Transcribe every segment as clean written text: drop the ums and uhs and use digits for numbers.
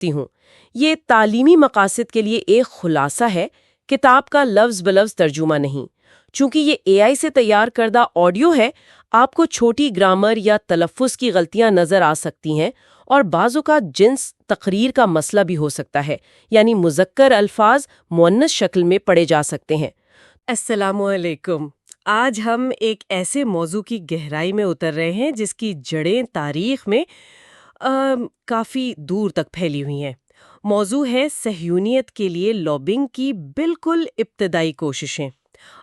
سکتی ہوں۔ یہ تعلیمی مقاصد کے لیے ایک خلاصہ ہے، کتاب کا لفظ بلفظ ترجمہ نہیں۔ چونکہ یہ اے آئی سے تیار کردہ آڈیو ہے، آپ کو چھوٹی گرامر یا تلفظ کی غلطیاں نظر آ سکتی ہیں، اور بعض اوقات جنس تقریر کا مسئلہ بھی ہو سکتا ہے، یعنی مذکر الفاظ مؤنث شکل میں پڑھے جا سکتے ہیں۔ السلام علیکم۔ آج ہم ایک ایسے موضوع کی گہرائی میں اتر رہے ہیں جس کی جڑیں تاریخ میں کافی دور تک پھیلی ہوئی ہیں۔ موضوع ہے صہیونیت کے لیے لابنگ کی بالکل ابتدائی کوششیں،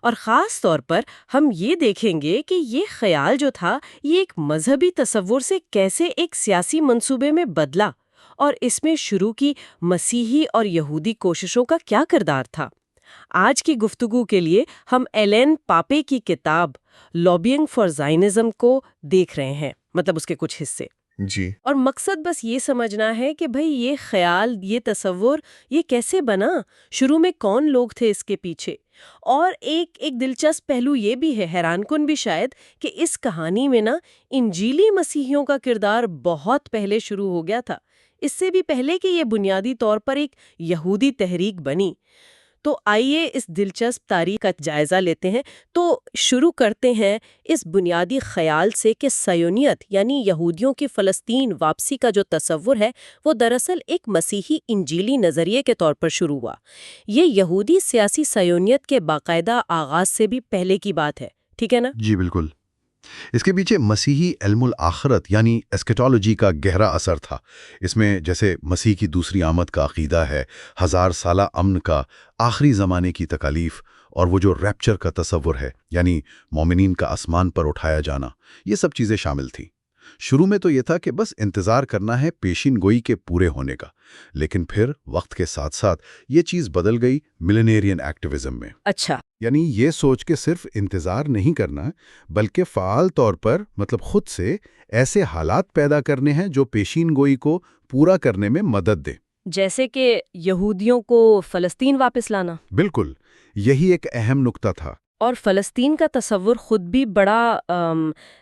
اور خاص طور پر ہم یہ دیکھیں گے کہ یہ خیال جو تھا یہ ایک مذہبی تصور سے کیسے ایک سیاسی منصوبے میں بدلا، اور اس میں شروع کی مسیحی اور یہودی کوششوں کا کیا کردار تھا۔ آج کی گفتگو کے لیے ہم ایلین پاپے کی کتاب لابینگ فار زائنزم کو دیکھ رہے ہیں، مطلب اس کے کچھ حصے جی، اور مقصد بس یہ سمجھنا ہے کہ بھئی یہ خیال، یہ تصور، یہ کیسے بنا، شروع میں کون لوگ تھے اس کے پیچھے۔ اور ایک دلچسپ پہلو یہ بھی ہے، حیران کن بھی شاید، کہ اس کہانی میں انجیلی مسیحیوں کا کردار بہت پہلے شروع ہو گیا تھا، اس سے بھی پہلے کہ یہ بنیادی طور پر ایک یہودی تحریک بنی۔ تو آئیے اس دلچسپ تاریخ کا جائزہ لیتے ہیں۔ تو شروع کرتے ہیں اس بنیادی خیال سے کہ صہیونیت یعنی یہودیوں کی فلسطین واپسی کا جو تصور ہے وہ دراصل ایک مسیحی انجیلی نظریے کے طور پر شروع ہوا۔ یہ یہودی سیاسی صہیونیت کے باقاعدہ آغاز سے بھی پہلے کی بات ہے، ٹھیک ہے نا؟ جی بالکل۔ اس کے پیچھے مسیحی علم الآخرت یعنی اسکیٹالوجی کا گہرا اثر تھا۔ اس میں جیسے مسیح کی دوسری آمد کا عقیدہ ہے، 1000 سالہ امن کا، آخری زمانے کی تکالیف، اور وہ جو ریپچر کا تصور ہے یعنی مومنین کا آسمان پر اٹھایا جانا، یہ سب چیزیں شامل تھیں۔ شروع میں تو یہ تھا کہ بس انتظار کرنا ہے پیشین گوئی کے پورے ہونے کا، لیکن پھر وقت کے ساتھ ساتھ یہ چیز بدل گئی ملینیرین ایکٹیویزم میں۔ اچھا، یعنی یہ سوچ کے صرف انتظار نہیں کرنا بلکہ فعال طور پر خود سے ایسے حالات پیدا کرنے ہیں جو پیشین گوئی کو پورا کرنے میں مدد دیں۔ جیسے کہ یہودیوں کو فلسطین واپس لانا۔ بالکل، یہی ایک اہم نقطہ تھا۔ اور فلسطین کا تصور خود بھی بڑا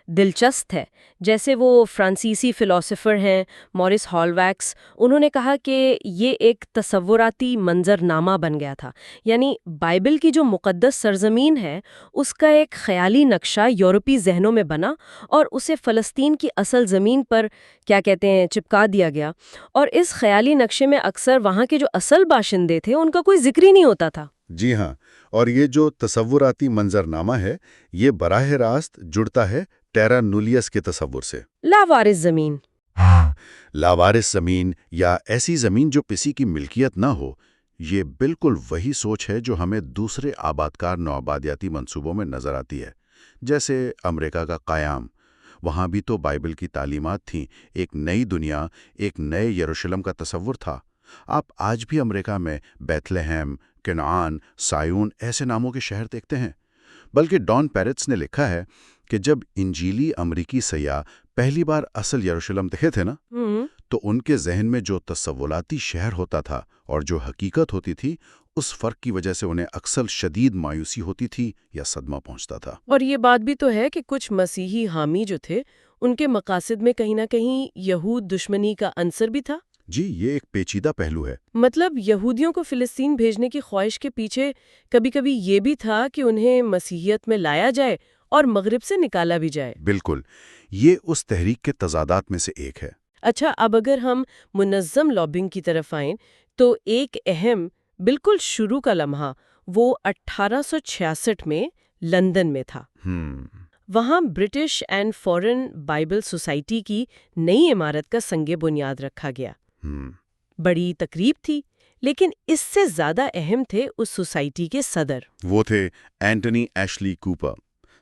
دلچسپ ہے۔ جیسے وہ فرانسیسی فلسفر ہیں مورس ہالویکس، انہوں نے کہا کہ یہ ایک تصوراتی منظر نامہ بن گیا تھا، یعنی بائبل کی جو مقدس سرزمین ہے اس کا ایک خیالی نقشہ یورپی ذہنوں میں بنا اور اسے فلسطین کی اصل زمین پر چپکا دیا گیا، اور اس خیالی نقشے میں اکثر وہاں کے جو اصل باشندے تھے ان کا کوئی ذکر ہی نہیں ہوتا تھا۔ جی ہاں، اور یہ جو تصوراتی منظرنامہ ہے یہ براہ راست جڑتا ہے ٹیرا نولیس کے تصور سے۔ لاوارث زمین۔ لاوارث زمین یا ایسی زمین جو کسی کی ملکیت نہ ہو، یہ بالکل وہی سوچ ہے جو ہمیں دوسرے آبادکار نوآبادیاتی منصوبوں میں نظر آتی ہے، جیسے امریکہ کا قیام۔ وہاں بھی تو بائبل کی تعلیمات تھیں، ایک نئی دنیا، ایک نئے یروشلم کا تصور تھا۔ آپ آج بھی امریکہ میں بیتھ لہم، کنعان، سایون ایسے ناموں کے شہر دیکھتے ہیں۔ بلکہ ڈان پیرٹس نے لکھا ہے کہ جب انجیلی امریکی سیاح پہلی بار اصل یروشلم دیکھے تھے نا، تو ان کے ذہن میں جو تصوراتی شہر ہوتا تھا اور جو حقیقت ہوتی تھی، اس فرق کی وجہ سے انہیں اکثر شدید مایوسی ہوتی تھی یا صدمہ پہنچتا تھا۔ اور یہ بات بھی تو ہے کہ کچھ مسیحی حامی جو تھے ان کے مقاصد میں کہیں نہ کہیں یہود دشمنی کا عنصر بھی تھا۔ جی، یہ ایک پیچیدہ پہلو ہے۔ مطلب یہودیوں کو فلسطین بھیجنے کی خواہش کے پیچھے کبھی کبھی یہ بھی تھا کہ انہیں مسیحیت میں لایا جائے اور مغرب سے نکالا بھی جائے۔ بالکل، یہ اس تحریک کے تضادات میں سے ایک ہے۔ اچھا، اب اگر ہم منظم لابنگ کی طرف آئیں تو ایک اہم بالکل شروع کا لمحہ وہ 1866 میں لندن میں تھا۔ وہاں British and foreign Bible society کی نئی عمارت کا سنگ بنیاد رکھا گیا۔ بڑی تقریب تھی، لیکن اس سے زیادہ اہم تھے اس سوسائٹی کے صدر۔ وہ تھے اینٹونی ایشلی کوپر،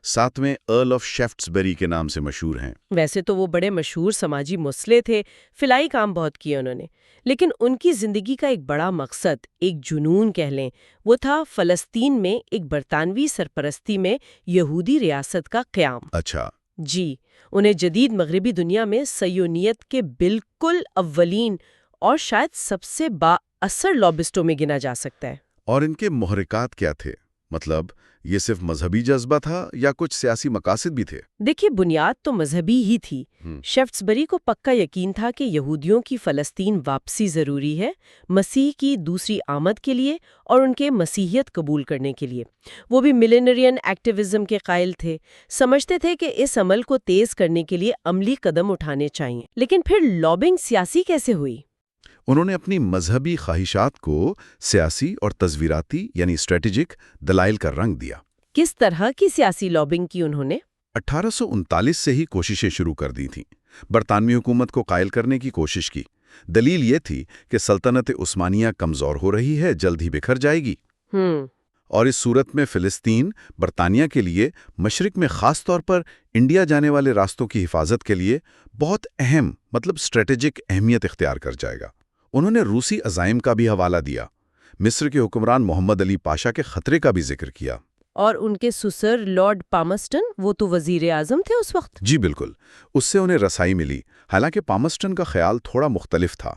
7ویں ارل آف شیفٹسبری کے نام سے مشہور ہیں۔ ویسے تو وہ بڑے مشہور سماجی مسئلے تھے، فلاحی کام بہت کیے انہوں نے، لیکن ان کی زندگی کا ایک بڑا مقصد، ایک جنون کہہ لیں، وہ تھا فلسطین میں ایک برطانوی سرپرستی میں یہودی ریاست کا قیام۔ اچھا جی، انہیں جدید مغربی دنیا میں صہیونیت کے بالکل اولین اور شاید سب سے با اثر لابسٹوں میں گنا جا سکتا ہے۔ اور ان کے محرکات کیا تھے؟ مطلب یہ صرف مذہبی جذبہ تھا یا کچھ سیاسی مقاصد بھی تھے؟ دیکھیے، بنیاد تو مذہبی ہی تھی۔ شیفٹسبری کو پکا یقین تھا کہ یہودیوں کی فلسطین واپسی ضروری ہے، مسیح کی دوسری آمد کے لیے اور ان کے مسیحیت قبول کرنے کے لیے۔ وہ بھی ملینرین ایکٹیوزم کے قائل تھے، سمجھتے تھے کہ اس عمل کو تیز کرنے کے لیے عملی قدم اٹھانے چاہیے۔ لیکن پھر لابنگ سیاسی کیسے ہوئی؟ انہوں نے اپنی مذہبی خواہشات کو سیاسی اور تصویراتی یعنی اسٹریٹجک دلائل کا رنگ دیا۔ کس طرح کی سیاسی لابنگ کی انہوں نے؟ 1839 سے ہی کوششیں شروع کر دی تھیں۔ برطانوی حکومت کو قائل کرنے کی کوشش کی۔ دلیل یہ تھی کہ سلطنت عثمانیہ کمزور ہو رہی ہے، جلد ہی بکھر جائے گی۔ اور اس صورت میں فلسطین برطانیہ کے لیے مشرق میں خاص طور پر انڈیا جانے والے راستوں کی حفاظت کے لیے بہت اہم اسٹریٹجک اہمیت اختیار کر جائے گا۔ انہوں نے روسی عزائم کا بھی حوالہ دیا، مصر کے حکمران محمد علی پاشا کے خطرے کا بھی ذکر کیا۔ اور ان کے سسر لارڈ پامسٹن، وہ تو وزیر اعظم تھے اس وقت۔ جی بالکل، اس سے انہیں رسائی ملی۔ حالانکہ پامسٹن کا خیال تھوڑا مختلف تھا۔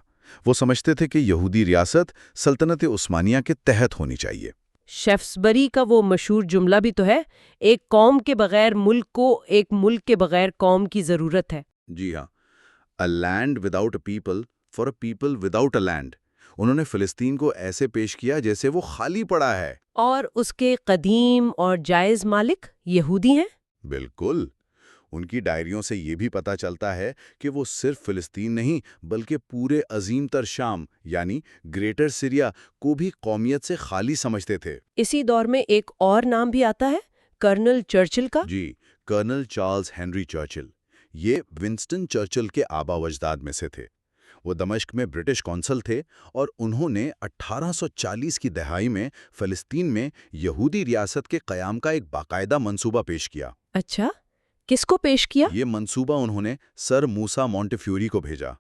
وہ سمجھتے تھے کہ یہودی ریاست سلطنت عثمانیہ کے تحت ہونی چاہیے۔ شیفٹسبری کا وہ مشہور جملہ بھی تو ہے، ایک قوم کے بغیر ملک کو ایک ملک کے بغیر قوم کی ضرورت ہے۔ جی ہاں، a land without a people for a people without a land۔ انہوں نے فلسطین کو ایسے پیش کیا جیسے وہ خالی پڑا ہے، اور اس کے قدیم اور جائز مالک یہودی ہیں۔ بالکل۔ ان کی ڈائریوں سے یہ بھی پتہ چلتا ہے کہ وہ صرف فلسطین نہیں بلکہ پورے عظیم تر شام یعنی گریٹر سیریا کو بھی قومیت سے خالی سمجھتے تھے۔ اسی دور میں ایک اور نام بھی آتا ہے، کرنل چرچل کا۔ جی، کرنل چارلز ہنری چرچل۔ یہ ونسٹن چرچل کے آبا و اجداد میں سے تھے۔ وہ دمشق میں برٹش کونسل تھے اور انہوں نے 1840 کی دہائی میں فلسطین میں یہودی ریاست کے قیام کا ایک باقاعدہ منصوبہ پیش کیا۔ اچھا، کس کو پیش کیا؟ یہ منصوبہ انہوں نے سر موسیٰ مونٹیفیوری کو بھیجا۔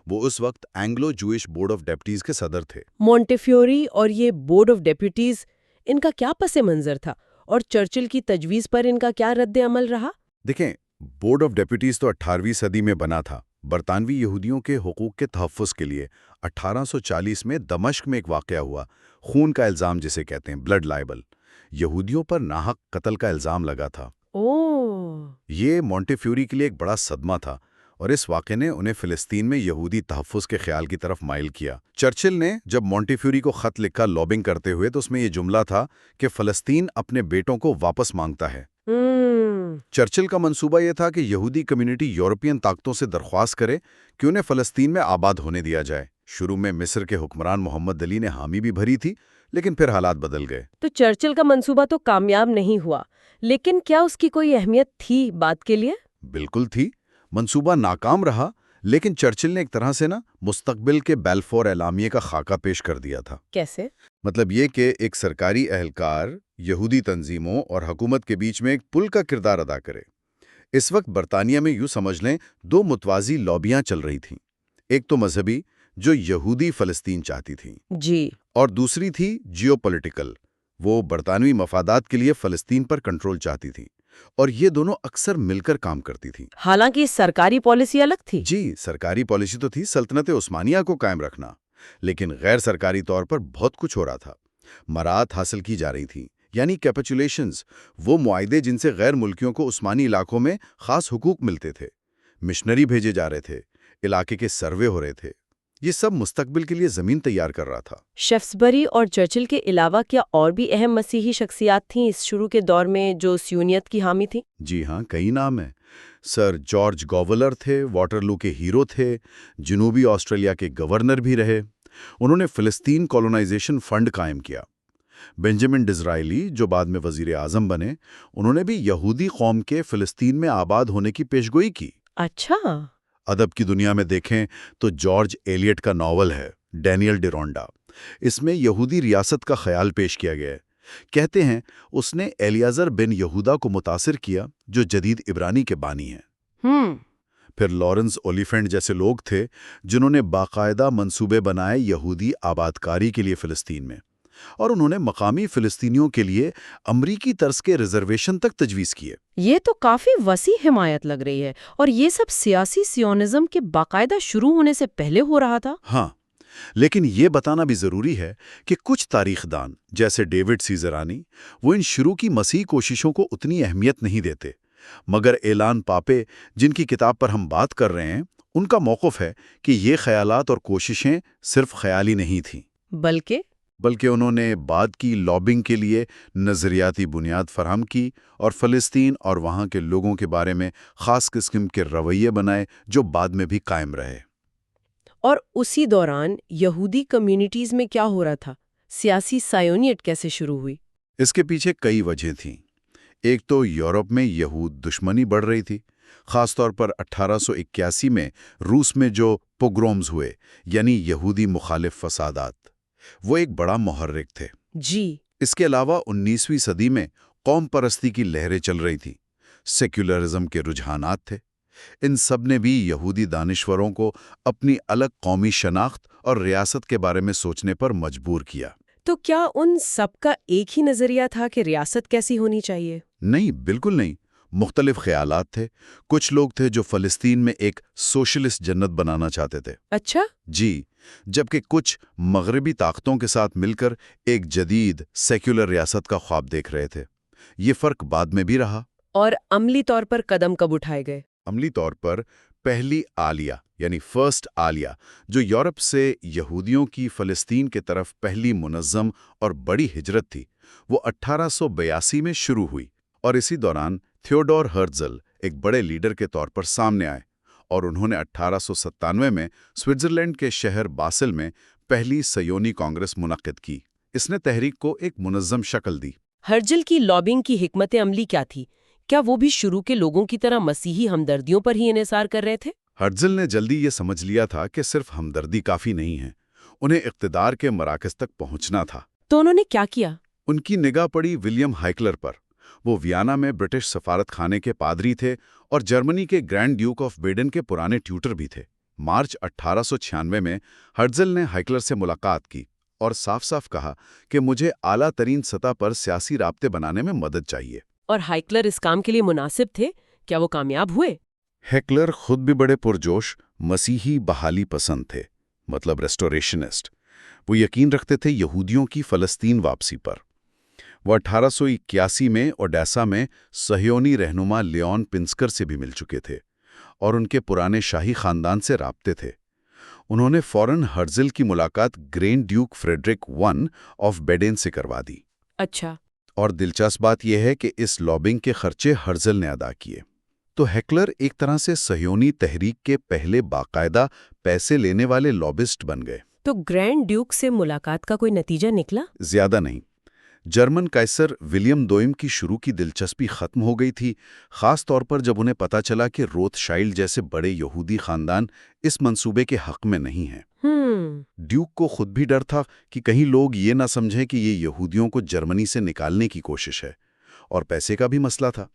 وہ اس وقت اینگلو جوئش بورڈ آف ڈیپٹیز کے صدر تھے۔ مونٹیفیوری اور یہ بورڈ آف ڈیپٹیز، ان کا کیا پس منظر تھا اور چرچل کی تجویز پر ان کا کیا رد عمل رہا؟ دیکھیں، بورڈ آف ڈیپٹیز تو 18ویں صدی میں بنا تھا، برطانوی یہودیوں کے حقوق کے تحفظ کے لیے۔ 1840 میں دمشق میں ایک واقعہ ہوا، خون کا الزام جسے کہتے ہیں، بلڈ لائبل۔ یہودیوں پر ناحق قتل کا الزام لگا تھا۔ یہ مونٹیفیوری کے لیے ایک بڑا صدمہ تھا اور اس واقعے نے انہیں فلسطین میں یہودی تحفظ کے خیال کی طرف مائل کیا۔ چرچل نے جب مونٹیفیوری کو خط لکھا لابنگ کرتے ہوئے تو اس میں یہ جملہ تھا کہ فلسطین اپنے بیٹوں کو واپس مانگتا ہے۔ چرچل کا منصوبہ یہ تھا کہ یہودی کمیونٹی یورپین طاقتوں سے درخواست کرے کہ انہیں فلسطین میں آباد ہونے دیا جائے۔ شروع میں مصر کے حکمران محمد علی نے حامی بھی بھری تھی، لیکن پھر حالات بدل گئے۔ تو چرچل کا منصوبہ تو کامیاب نہیں ہوا، لیکن کیا اس کی کوئی اہمیت تھی بات کے لیے؟ بالکل تھی۔ منصوبہ ناکام رہا، لیکن چرچل نے ایک طرح سے مستقبل کے بیلفور اعلامیے کا خاکہ پیش کر دیا تھا۔ کیسے؟ مطلب یہ کہ ایک سرکاری اہلکار یہودی تنظیموں اور حکومت کے بیچ میں ایک پل کا کردار ادا کرے۔ اس وقت برطانیہ میں یوں سمجھ لیں 2 متوازی لابیاں چل رہی تھیں، ایک تو مذہبی جو یہودی فلسطین چاہتی تھیں، جی، اور دوسری تھی جیو پولیٹیکل، وہ برطانوی مفادات کے لیے فلسطین پر کنٹرول چاہتی تھی، اور یہ دونوں اکثر مل کر کام کرتی تھیں۔ حالانکہ سرکاری پالیسی الگ تھی۔ جی، سرکاری پالیسی تو تھی سلطنت عثمانیہ کو قائم رکھنا، لیکن غیر سرکاری طور پر بہت کچھ ہو رہا تھا۔ مراعات حاصل کی جا رہی تھی، یعنی کیپیچولیشنز، وہ معاہدے جن سے غیر ملکیوں کو عثمانی علاقوں میں خاص حقوق ملتے تھے۔ مشنری بھیجے جا رہے تھے، علاقے کے سروے ہو رہے تھے۔ یہ سب مستقبل کے لیے زمین تیار کر رہا تھا۔ شیفٹسبری اور چرچل کے علاوہ کیا اور بھی اہم مسیحی شخصیات تھیں اس شروع کے دور میں جو سیونیت کی حامی تھیں؟ جی ہاں، کئی نام ہیں۔ سر جارج گوولر تھے، واٹرلو کے ہیرو تھے، جنوبی آسٹریلیا کے گورنر بھی رہے۔ انہوں نے فلسطین کولونائزیشن فنڈ قائم کیا۔ بنجامن ڈزرائیلی جو بعد میں وزیر اعظم بنے، انہوں نے بھی یہودی قوم کے فلسطین میں آباد ہونے کی پیشگوئی کی۔ اچھا۔ ادب کی دنیا میں دیکھیں تو جارج ایلیٹ کا ناول ہے ڈینیل ڈیرونڈا، اس میں یہودی ریاست کا خیال پیش کیا گیا ہے۔ کہتے ہیں اس نے ایلیازر بن یہودا کو متاثر کیا جو جدید عبرانی کے بانی ہیں۔ پھر لارنس اولیفینٹ جیسے لوگ تھے جنہوں نے باقاعدہ منصوبے بنائے یہودی آبادکاری کے لیے فلسطین میں، اور انہوں نے مقامی فلسطینیوں کے لیے امریکی طرز کے ریزرویشن تک تجویز کیے۔ یہ تو کافی وسیع حمایت لگ رہی ہے، اور یہ سب سیاسی سیونزم کے باقاعدہ شروع ہونے سے پہلے ہو رہا تھا۔ ہاں، لیکن یہ بتانا بھی ضروری ہے کہ کچھ تاریخ دان جیسے ڈیوڈ سیزرانی وہ ان شروع کی مسیحی کوششوں کو اتنی اہمیت نہیں دیتے، مگر ایلان پاپے جن کی کتاب پر ہم بات کر رہے ہیں ان کا موقف ہے کہ یہ خیالات اور کوششیں صرف خیالی نہیں تھیں، بلکہ انہوں نے بعد کی لابنگ کے لیے نظریاتی بنیاد فراہم کی اور فلسطین اور وہاں کے لوگوں کے بارے میں خاص قسم کے رویے بنائے جو بعد میں بھی قائم رہے۔ اور اسی دوران یہودی کمیونٹیز میں کیا ہو رہا تھا؟ سیاسی سائونیت کیسے شروع ہوئی؟ اس کے پیچھے کئی وجہیں تھیں۔ ایک تو یورپ میں یہود دشمنی بڑھ رہی تھی، خاص طور پر 1881 میں روس میں جو پوگرومز ہوئے، یعنی یہودی مخالف فسادات، وہ ایک بڑا محرک تھے۔ جی۔ اس کے علاوہ 19ویں صدی میں قوم پرستی کی لہریں چل رہی تھیں، سیکولرزم کے رجحانات تھے۔ ان سب نے بھی یہودی دانشوروں کو اپنی الگ قومی شناخت اور ریاست کے بارے میں سوچنے پر مجبور کیا۔ تو کیا ان سب کا ایک ہی نظریہ تھا کہ ریاست کیسی ہونی چاہیے؟ نہیں، بالکل نہیں۔ مختلف خیالات تھے۔ کچھ لوگ تھے جو فلسطین میں ایک سوشلسٹ جنت بنانا چاہتے تھے۔ اچھا؟ جی، جبکہ کچھ مغربی طاقتوں کے ساتھ مل کر ایک جدید سیکولر ریاست کا خواب دیکھ رہے تھے۔ یہ فرق بعد میں بھی رہا۔ اور عملی طور پر قدم کب اٹھائے گئے؟ عملی طور پر پہلی عالیہ یعنی فرسٹ عالیہ جو یورپ سے یہودیوں کی فلسطین کے طرف پہلی منظم اور بڑی ہجرت تھی، وہ 1882 میں شروع ہوئی، اور اسی دوران تھیوڈور ہرزل ایک بڑے لیڈر کے طور پر سامنے آئے، اور انہوں نے 1897 میں سوئٹزرلینڈ کے شہر باسل میں پہلی سیونی کانگریس منعقد کی۔ اس نے تحریک کو ایک منظم شکل دی۔ ہرجل کی لابنگ کی حکمت عملی کیا تھی؟ کیا وہ بھی شروع کے لوگوں کی طرح مسیحی ہمدردیوں پر ہی انحصار کر رہے تھے؟ ہرزل نے جلدی یہ سمجھ لیا تھا کہ صرف ہمدردی کافی نہیں ہے، انہیں اقتدار کے مراکز تک پہنچنا تھا۔ تو انہوں نے کیا کیا؟ ان کی نگاہ پڑی ولیم ہائیکلر پر۔ وہ ویانا میں برٹش سفارت خانے کے پادری تھے اور جرمنی کے گرینڈ ڈیوک آف بیڈن کے پرانے ٹیوٹر بھی تھے۔ مارچ 1896 میں ہرزل نے ہائیکلر سے ملاقات کی اور صاف صاف کہا کہ مجھے اعلیٰ ترین سطح پر سیاسی رابطے بنانے میں مدد چاہیے۔ اور ہائیکلر اس کام کے لیے مناسب تھے؟ کیا وہ کامیاب ہوئے؟ ہائیکلر خود بھی بڑے پرجوش مسیحی بحالی پسند تھے، مطلب ریسٹوریشنسٹ۔ وہ یقین رکھتے تھے یہودیوں کی فلسطین واپسی پر۔ وہ 1881 میں اوڈیسا میں صہیونی رہنما لیون پنسکر سے بھی مل چکے تھے اور ان کے پرانے شاہی خاندان سے رابطے تھے۔ انہوں نے فوراً ہرزل کی ملاقات Grand Duke Frederick I of Baden سے کروا دی۔ اچھا۔ اور دلچسپ بات یہ ہے کہ اس لابنگ کے خرچے ہرزل نے ادا کیے۔ تو ہائیکلر ایک طرح سے صہیونی تحریک کے پہلے باقاعدہ پیسے لینے والے لابسٹ بن گئے۔ تو گرینڈ ڈیوک سے ملاقات کا کوئی نتیجہ نکلا؟ زیادہ نہیں۔ جرمن قیصر ولیم دوئم کی شروع کی دلچسپی ختم ہو گئی تھی، خاص طور پر جب انہیں پتہ چلا کہ روتھ شائلڈ جیسے بڑے یہودی خاندان اس منصوبے کے حق میں نہیں ہیں۔ ڈیوک کو خود بھی ڈر تھا کہ کہیں لوگ یہ نہ سمجھیں کہ یہ یہودیوں کو جرمنی سے نکالنے کی کوشش ہے، اور پیسے کا بھی مسئلہ تھا۔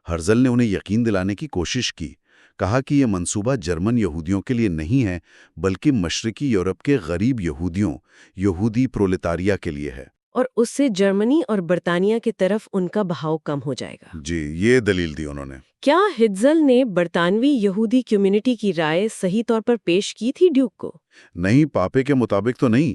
ہرزل نے انہیں یقین دلانے کی کوشش کی، کہا کہ یہ منصوبہ جرمن یہودیوں کے لیے نہیں ہے بلکہ مشرقی یورپ کے غریب یہودیوں، یہودی پرولتاریہ کے لیے ہے، اور اس سے جرمنی اور برطانیہ کی طرف ان کا بہاؤ کم ہو جائے گا۔ جی، یہ دلیل دی انہوں نے۔ کیا ہرزل نے برطانوی یہودی کمیونٹی کی رائے صحیح طور پر پیش کی تھی ڈیوک کو؟ نہیں، پاپے کے مطابق تو نہیں۔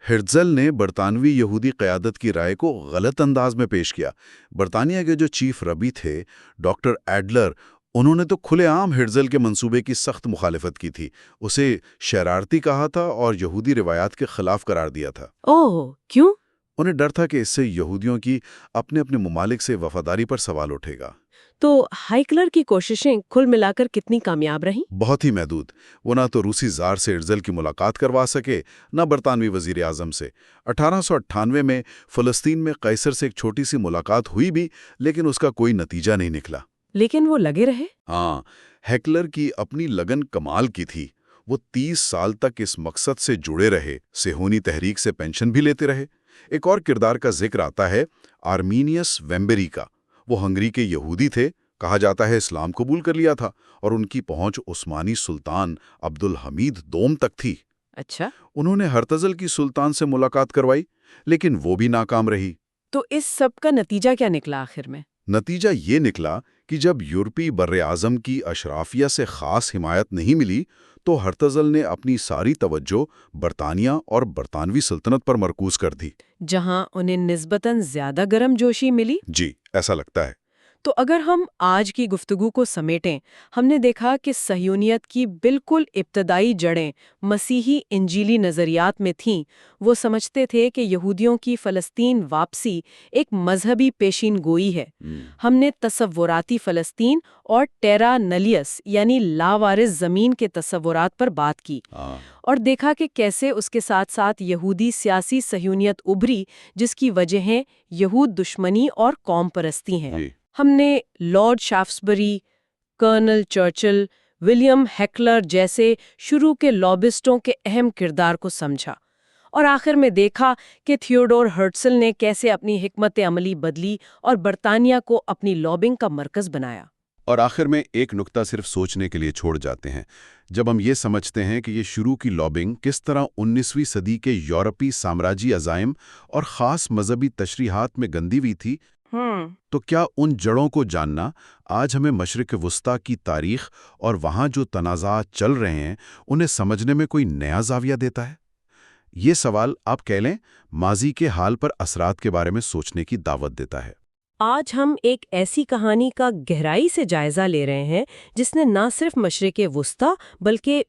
ہرزل نے برطانوی یہودی قیادت کی رائے کو غلط انداز میں پیش کیا۔ برطانیہ کے جو چیف ربی تھے ڈاکٹر ایڈلر، انہوں نے تو کھلے عام ہرزل کے منصوبے کی سخت مخالفت کی تھی، اسے شرارتی کہا تھا اور یہودی روایات کے خلاف قرار دیا تھا۔ اوہ، کیوں؟ انہیں ڈر تھا کہ اس سے یہودیوں کی اپنے ممالک سے وفاداری پر سوال اٹھے گا۔ تو ہائیکلر کی کوششیں کل ملا کر کتنی کامیاب رہیں؟ بہت ہی محدود۔ وہ نہ تو روسی زار سے ہرزل کی ملاقات کروا سکے، نہ برطانوی وزیر اعظم سے۔ 1898 میں فلسطین میں قیصر سے ایک چھوٹی سی ملاقات ہوئی بھی، لیکن اس کا کوئی نتیجہ نہیں نکلا۔ لیکن وہ لگے رہے؟ ہاں، ہائیکلر کی اپنی لگن کمال کی تھی۔ وہ 30 سال تک اس مقصد سے جڑے رہے، صہیونی تحریک سے پینشن بھی لیتے رہے۔ ایک اور کردار کا ذکر آتا ہے، آرمینیس ویمبری کا۔ وہ ہنگری کے یہودی تھے، کہا جاتا ہے اسلام قبول کر لیا تھا، اور ان کی پہنچ عثمانی سلطان عبدالحمید دوم تک تھی۔ اچھا۔ انہوں نے ہرتزل کی سلطان سے ملاقات کروائی، لیکن وہ بھی ناکام رہی۔ تو اس سب کا نتیجہ کیا نکلا آخر میں؟ نتیجہ یہ نکلا کہ جب یورپی براعظم کی اشرافیہ سے خاص حمایت نہیں ملی تو ہرتزل نے اپنی ساری توجہ برطانیہ اور برطانوی سلطنت پر مرکوز کر دی۔ جہاں انہیں نسبتاً زیادہ گرم جوشی ملی۔ جی، ایسا لگتا ہے۔ تو اگر ہم آج کی گفتگو کو سمیٹیں، ہم نے دیکھا کہ صہیونیت کی بالکل ابتدائی جڑیں مسیحی انجیلی نظریات میں تھیں۔ وہ سمجھتے تھے کہ یہودیوں کی فلسطین واپسی ایک مذہبی پیشین گوئی ہے۔ ہم نے تصوراتی فلسطین اور ٹیرا نلیس یعنی لاوارث زمین کے تصورات پر بات کی، اور دیکھا کہ کیسے اس کے ساتھ ساتھ یہودی سیاسی صہیونیت ابھری، جس کی وجہیں یہود دشمنی اور قوم پرستی ہیں۔ ہم نے لارڈ شافسبری، کرنل چرچل، ولیم ہیکلر جیسے شروع کے لابسٹوں کے اہم کردار کو سمجھا، اور آخر میں دیکھا کہ تھیوڈور ہرٹزل نے کیسے اپنی حکمت عملی بدلی اور برطانیہ کو اپنی لابنگ کا مرکز بنایا۔ اور آخر میں ایک نکتہ صرف سوچنے کے لیے چھوڑ جاتے ہیں۔ جب ہم یہ سمجھتے ہیں کہ یہ شروع کی لابنگ کس طرح 19ویں صدی کے یورپی سامراجی عزائم اور خاص مذہبی تشریحات میں گندی ہوئی تھی، تو کیا ان جڑوں کو جاننا آج ہمیں مشرق وسطیٰ کی تاریخ اور وہاں جو تنازعات چل رہے ہیں انہیں سمجھنے میں کوئی نیا زاویہ دیتا ہے؟ یہ سوال آپ کہہ لیں ماضی کے حال پر اثرات کے بارے میں سوچنے کی دعوت دیتا ہے۔ آج ہم ایک ایسی کہانی کا گہرائی سے جائزہ لے رہے ہیں جس نے نہ صرف مشرق وسطیٰ بلکہ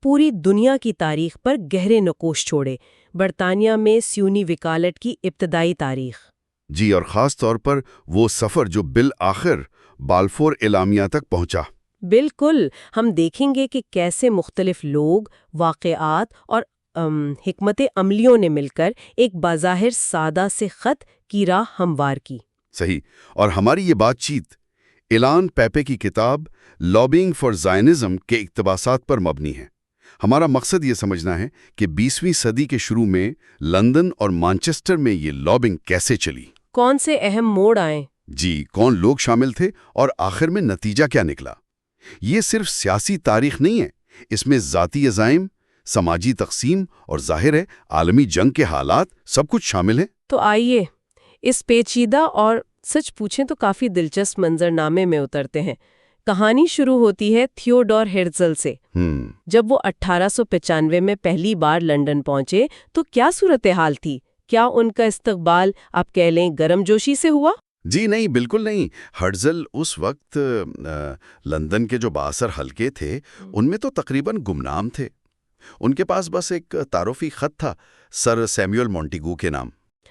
پوری دنیا کی تاریخ پر گہرے نقوش چھوڑے۔ برطانیہ میں سیونی وکالت کی ابتدائی تاریخ۔ جی، اور خاص طور پر وہ سفر جو بالآخر بالفور اعلامیہ تک پہنچا۔ بالکل، ہم دیکھیں گے کہ کیسے مختلف لوگ، واقعات اور حکمت عملیوں نے مل کر ایک بظاہر سادہ سے خط کی راہ ہموار کی۔ صحیح، اور ہماری یہ بات چیت ایلان پیپے کی کتاب لابنگ فار زائنزم کے اقتباسات پر مبنی ہے۔ ہمارا مقصد یہ سمجھنا ہے کہ 20ویں صدی کے شروع میں لندن اور مانچسٹر میں یہ لابنگ کیسے چلی، کون سے اہم موڑ آئے، جی کون لوگ شامل تھے، اور آخر میں نتیجہ کیا نکلا۔ یہ صرف سیاسی تاریخ نہیں ہے، اس میں ذاتی عزائم، سماجی تقسیم اور ظاہر ہے عالمی جنگ کے حالات سب کچھ شامل ہیں۔ تو آئیے اس پیچیدہ اور سچ پوچھیں تو کافی دلچسپ منظرنامے میں اترتے ہیں۔ کہانی شروع ہوتی ہے تھیوڈور ہرٹزل سے۔ جب وہ 1895 میں پہلی بار لندن پہنچے تو کیا صورتحال تھی؟ کیا ان کا استقبال آپ کہہ لیں گرم جوشی سے ہوا؟ جی نہیں، بالکل نہیں۔ ہرٹزل اس وقت لندن کے جو بااثر حلقے تھے ان میں تو تقریباً گمنام تھے۔ ان کے پاس بس ایک تعارفی خط تھا سر سیمیول مونٹیگو کے نام۔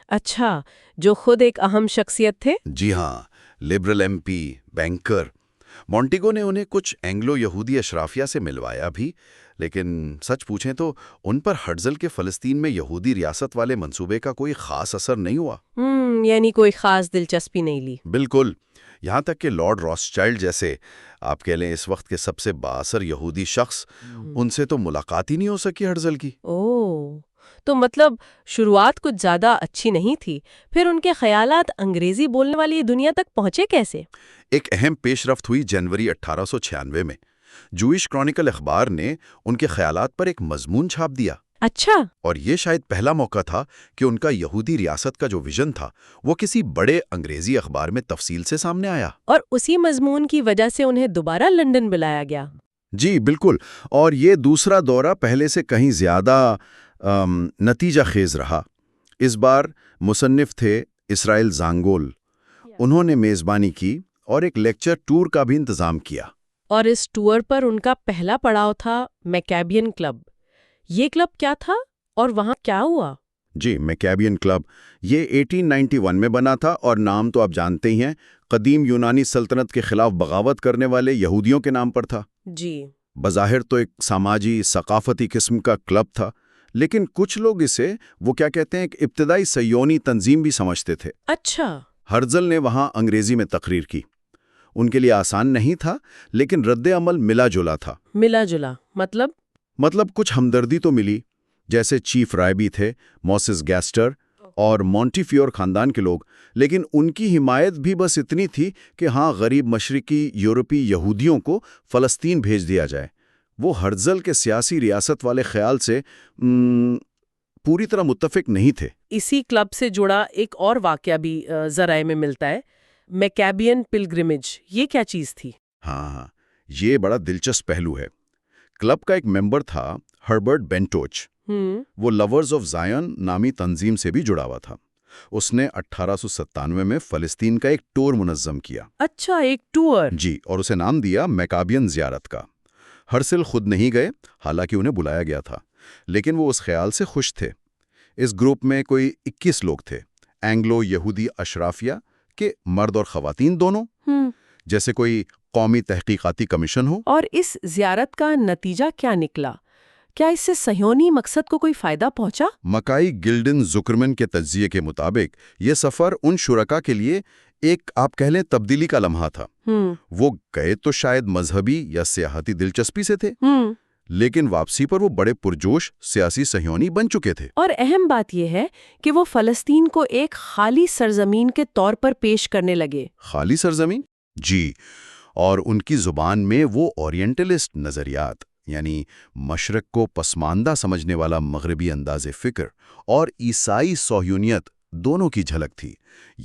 اچھا، جو خود ایک اہم شخصیت تھے؟ جی ہاں، liberal M P, banker. Montagu نے انہیں کچھ اینگلو یہودی اشرافیہ سے ملوایا بھی، لیکن سچ پوچھیں تو ان پر ہرٹزل کے فلسطین میں یہودی ریاست والے منصوبے کا کوئی خاص اثر نہیں ہوا۔ یعنی کوئی خاص دلچسپی نہیں لی۔ بالکل، یہاں تک کہ لارڈ راسچائلڈ جیسے آپ کہہ لیں اس وقت کے سب سے بااثر یہودی شخص، ان سے تو ملاقات ہی نہیں ہو سکی ہرٹزل کی۔ تو مطلب شروعات کچھ زیادہ اچھی نہیں تھی، پھر ان کے خیالات انگریزی بولنے والی دنیا تک پہنچے کیسے؟ ایک اہم پیش رفت ہوئی جنوری 1896 میں۔ جوئش کرونیکل اخبار نے ان کے خیالات پر ایک مضمون چھاپ دیا۔ اچھا، اور یہ شاید پہلا موقع تھا کہ ان کا یہودی ریاست کا جو ویژن تھا وہ کسی بڑے انگریزی اخبار میں تفصیل سے سامنے آیا۔ اور اسی مضمون کی وجہ سے انہیں دوبارہ لندن بلایا گیا۔ جی بالکل، اور یہ دوسرا دورہ پہلے سے کہیں زیادہ نتیجہ خیز رہا۔ اس بار مصنف تھے اسرائیل زانگول۔ انہوں نے میزبانی کی اور ایک لیکچر ٹور کا بھی انتظام کیا۔ اور اس ٹور پر ان کا پہلا پڑاؤ تھا میکابین کلب۔ یہ کلب کیا تھا اور وہاں کیا ہوا؟ جی، میکابین کلب یہ 1891 میں بنا تھا، اور نام تو آپ جانتے ہی ہیں، قدیم یونانی سلطنت کے خلاف بغاوت کرنے والے یہودیوں کے نام پر تھا۔ جی، بظاہر تو ایک سماجی ثقافتی قسم کا کلب تھا، لیکن کچھ لوگ اسے وہ کیا کہتے ہیں ایک ابتدائی صہیونی تنظیم بھی سمجھتے تھے۔ اچھا، ہرٹزل نے وہاں انگریزی میں تقریر کی۔ ان کے لیے آسان نہیں تھا، لیکن رد عمل ملا جلا تھا۔ ملا جلا مطلب کچھ ہمدردی تو ملی، جیسے چیف رائبی تھے موسس گیسٹر اور مونٹی فیور خاندان کے لوگ، لیکن ان کی حمایت بھی بس اتنی تھی کہ ہاں غریب مشرقی یورپی یہودیوں کو فلسطین بھیج دیا جائے۔ وہ ہرٹزل کے سیاسی ریاست والے خیال سے پوری طرح متفق نہیں تھے۔ اسی کلب سے جڑا ایک اور واقعہ بھی ذرائع میں ملتا ہے۔ میکابین پلگرمیج، یہ کیا چیز تھی؟ ہاں، یہ بڑا دلچسپ پہلو ہے۔ کلب کا ایک ممبر تھا ہربرٹ بینٹوچ۔ وہ لورز آف زائن نامی تنظیم سے بھی جڑا ہوا تھا۔ اس نے 1897 میں فلسطین کا ایک ٹور منظم کیا۔ اچھا، ایک ٹور؟ جی، اور اسے نام دیا میکابین زیارت کا۔ ہرسل خود نہیں گئے، حالانکہ انہیں بلایا گیا تھا، لیکن وہ اس خیال سے خوش تھے۔ اس گروپ میں کوئی 21 لوگ تھے، اینگلو یہودی اشرافیہ کے مرد اور خواتین دونوں، جیسے کوئی قومی تحقیقاتی کمیشن ہو۔ اور اس زیارت کا نتیجہ کیا نکلا؟ کیا اس سے صہیونی مقصد کو کوئی فائدہ پہنچا؟ مکائی گلڈن زکرمن کے تجزیے کے مطابق یہ سفر ان شرکا کے لیے ایک آپ کہہ لیں تبدیلی کا لمحہ تھا۔ وہ گئے تو شاید مذہبی یا سیاحتی دلچسپی سے تھے، لیکن واپسی پر وہ بڑے پرجوش سیاسی صہیونی بن چکے تھے۔ اور اہم بات یہ ہے کہ وہ فلسطین کو ایک خالی سرزمین کے طور پر پیش کرنے لگے۔ خالی سرزمین؟ جی، اور ان کی زبان میں وہ اورینٹلسٹ نظریات، یعنی مشرق کو پسماندہ سمجھنے والا مغربی انداز فکر اور عیسائی صہیونیت دونوں کی جھلک تھی۔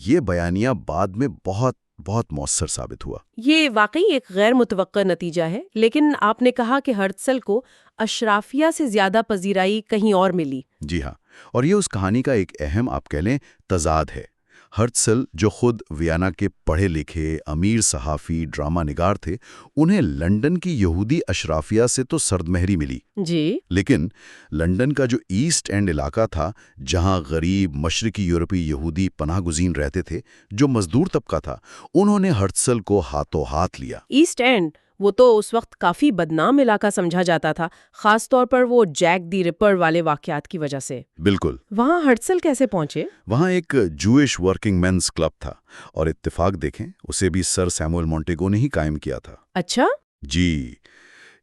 یہ بیانیہ بعد میں بہت مؤثر ثابت ہوا۔ یہ واقعی ایک غیر متوقع نتیجہ ہے، لیکن آپ نے کہا کہ ہرتزل کو اشرافیہ سے زیادہ پذیرائی کہیں اور ملی۔ جی ہاں، اور یہ اس کہانی کا ایک اہم آپ کہہ لیں تضاد ہے۔ ہرتزل جو خود ویانا کے پڑھے لکھے امیر صحافی ڈرامہ نگار تھے، انہیں لندن کی یہودی اشرافیہ سے تو سرد مہری ملی، جی، لیکن لندن کا جو ایسٹ اینڈ علاقہ تھا، جہاں غریب مشرقی یورپی یہودی پناہ گزین رہتے تھے، جو مزدور طبقہ تھا، انہوں نے ہرتزل کو ہاتھوں ہاتھ لیا۔ ایسٹ اینڈ وہ تو اس وقت کافی بدنام علاقہ سمجھا جاتا تھا، خاص طور پر وہ جیک دی رپر والے واقعات کی وجہ سے۔ بالکل۔ وہاں ہرتزل کیسے پہنچے؟ وہاں ایک جوئش ورکنگ مینز کلب تھا، اور اتفاق دیکھیں اسے بھی سر سیموئل مونٹیگو نے ہی قائم کیا تھا۔ اچھا؟ جی،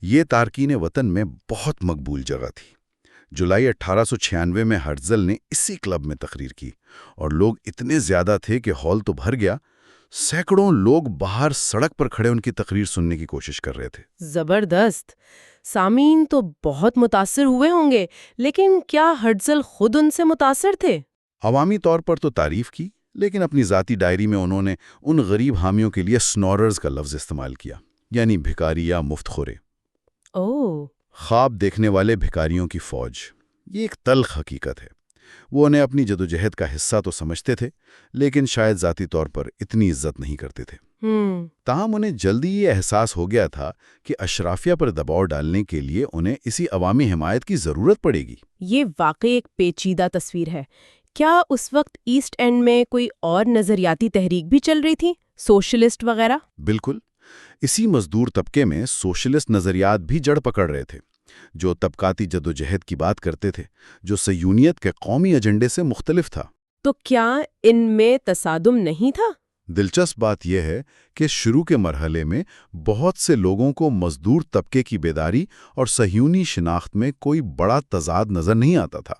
یہ تارکین وطن میں بہت مقبول جگہ تھی۔ جولائی 1896 میں ہرتزل نے اسی کلب میں تقریر کی، اور لوگ اتنے زیادہ تھے کہ ہال تو بھر گیا۔ سینکڑوں لوگ باہر سڑک پر کھڑے ان کی تقریر سننے کی کوشش کر رہے تھے۔ زبردست! سامعین تو بہت متاثر ہوئے ہوں گے، لیکن کیا ہرتزل خود ان سے متاثر تھے؟ عوامی طور پر تو تعریف کی، لیکن اپنی ذاتی ڈائری میں انہوں نے ان غریب حامیوں کے لیے سنوررز کا لفظ استعمال کیا، یعنی بھکاری یا مفت خورے۔ خواب دیکھنے والے بھکاریوں کی فوج، یہ ایک تلخ حقیقت ہے۔ وہ انہیں اپنی جدوجہد کا حصہ تو سمجھتے تھے، لیکن شاید ذاتی طور پر اتنی عزت نہیں کرتے تھے۔ تاہم انہیں جلدی یہ احساس ہو گیا تھا کہ اشرافیہ پر دباؤ ڈالنے کے لیے انہیں اسی عوامی حمایت کی ضرورت پڑے گی۔ یہ واقعی ایک پیچیدہ تصویر ہے۔ کیا اس وقت ایسٹ اینڈ میں کوئی اور نظریاتی تحریک بھی چل رہی تھی، سوشلسٹ وغیرہ؟ بالکل، اسی مزدور طبقے میں سوشلسٹ نظریات بھی جڑ پکڑ رہے تھے، جو طبقاتی جدوجہد کی بات کرتے تھے، جو صہیونیت کے قومی ایجنڈے سے مختلف تھا۔ تو کیا ان میں تصادم نہیں تھا؟ دلچسپ بات یہ ہے کہ شروع کے مرحلے میں بہت سے لوگوں کو مزدور طبقے کی بیداری اور صہیونی شناخت میں کوئی بڑا تضاد نظر نہیں آتا تھا۔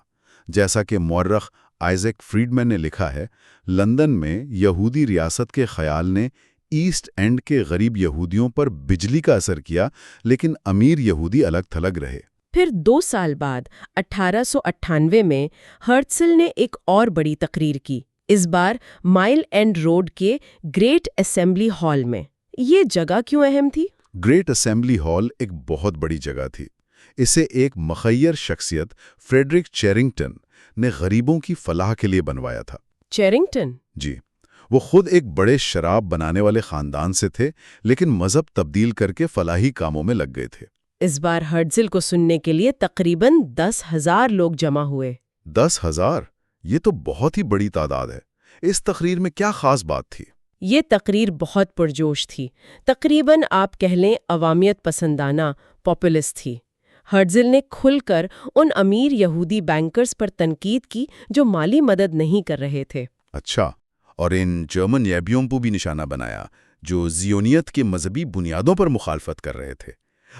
جیسا کہ مورخ آئزیک فریڈمن نے لکھا ہے، لندن میں یہودی ریاست کے خیال نے ایسٹ اینڈ کے غریب یہودیوں پر بجلی کا اثر کیا، لیکن امیر یہودی الگ تھلگ رہے۔ پھر 2 سال بعد 1898 میں ہرتزل نے ایک اور بڑی تقریر کی، اس بار مائل اینڈ روڈ کے گریٹ اسمبلی ہال میں۔ یہ جگہ کیوں اہم تھی؟ گریٹ اسمبلی ہال ایک بہت بڑی جگہ تھی۔ اسے ایک مخیر شخصیت فریڈرک چیرنگٹن نے غریبوں کی فلاح کے لیے بنوایا تھا۔ چیرنگٹن؟ جی، وہ خود ایک بڑے شراب بنانے والے خاندان سے تھے، لیکن مذہب تبدیل کر کے فلاحی کاموں میں لگ گئے تھے۔ اس بار ہرتزل کو سننے کے لیے تقریباً 10,000 لوگ جمع ہوئے۔ 10,000؟ یہ تو بہت ہی بڑی تعداد ہے۔ اس تقریر میں کیا خاص بات تھی؟ یہ تقریر بہت پرجوش تھی، تقریباً آپ کہہ لیں عوامیت پسندانہ، پاپولسٹ تھی۔ ہرتزل نے کھل کر ان امیر یہودی بینکرز پر تنقید کی جو مالی مدد نہیں کر رہے تھے۔ اچھا، اور ان جرمن یابیوں کو بھی نشانہ بنایا جو زیونیت کی مذہبی بنیادوں پر مخالفت کر رہے تھے۔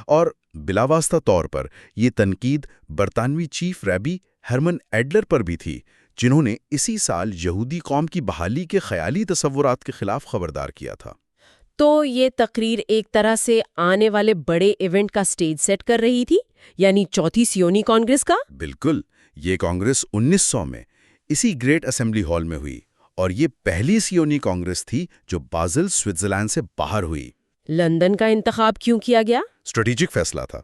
اور بلاواسطہ طور پر یہ تنقید برطانوی چیف ریبی ہرمن ایڈلر پر بھی تھی، جنہوں نے اسی سال یہودی قوم کی بحالی کے خیالی تصورات کے خلاف خبردار کیا تھا۔ تو یہ تقریر ایک طرح سے آنے والے بڑے ایونٹ کا سٹیج سیٹ کر رہی تھی، یعنی چوتھی سیونی کانگریس کا؟ بالکل، یہ کانگریس 1900 میں اسی گریٹ اسمبلی ہال میں ہوئی، اور یہ پہلی سیونی کانگریس تھی جو بازل سوئٹزرلینڈ سے باہر ہوئی۔ لندن کا انتخاب کیوں کیا گیا؟ اسٹریٹجک فیصلہ تھا۔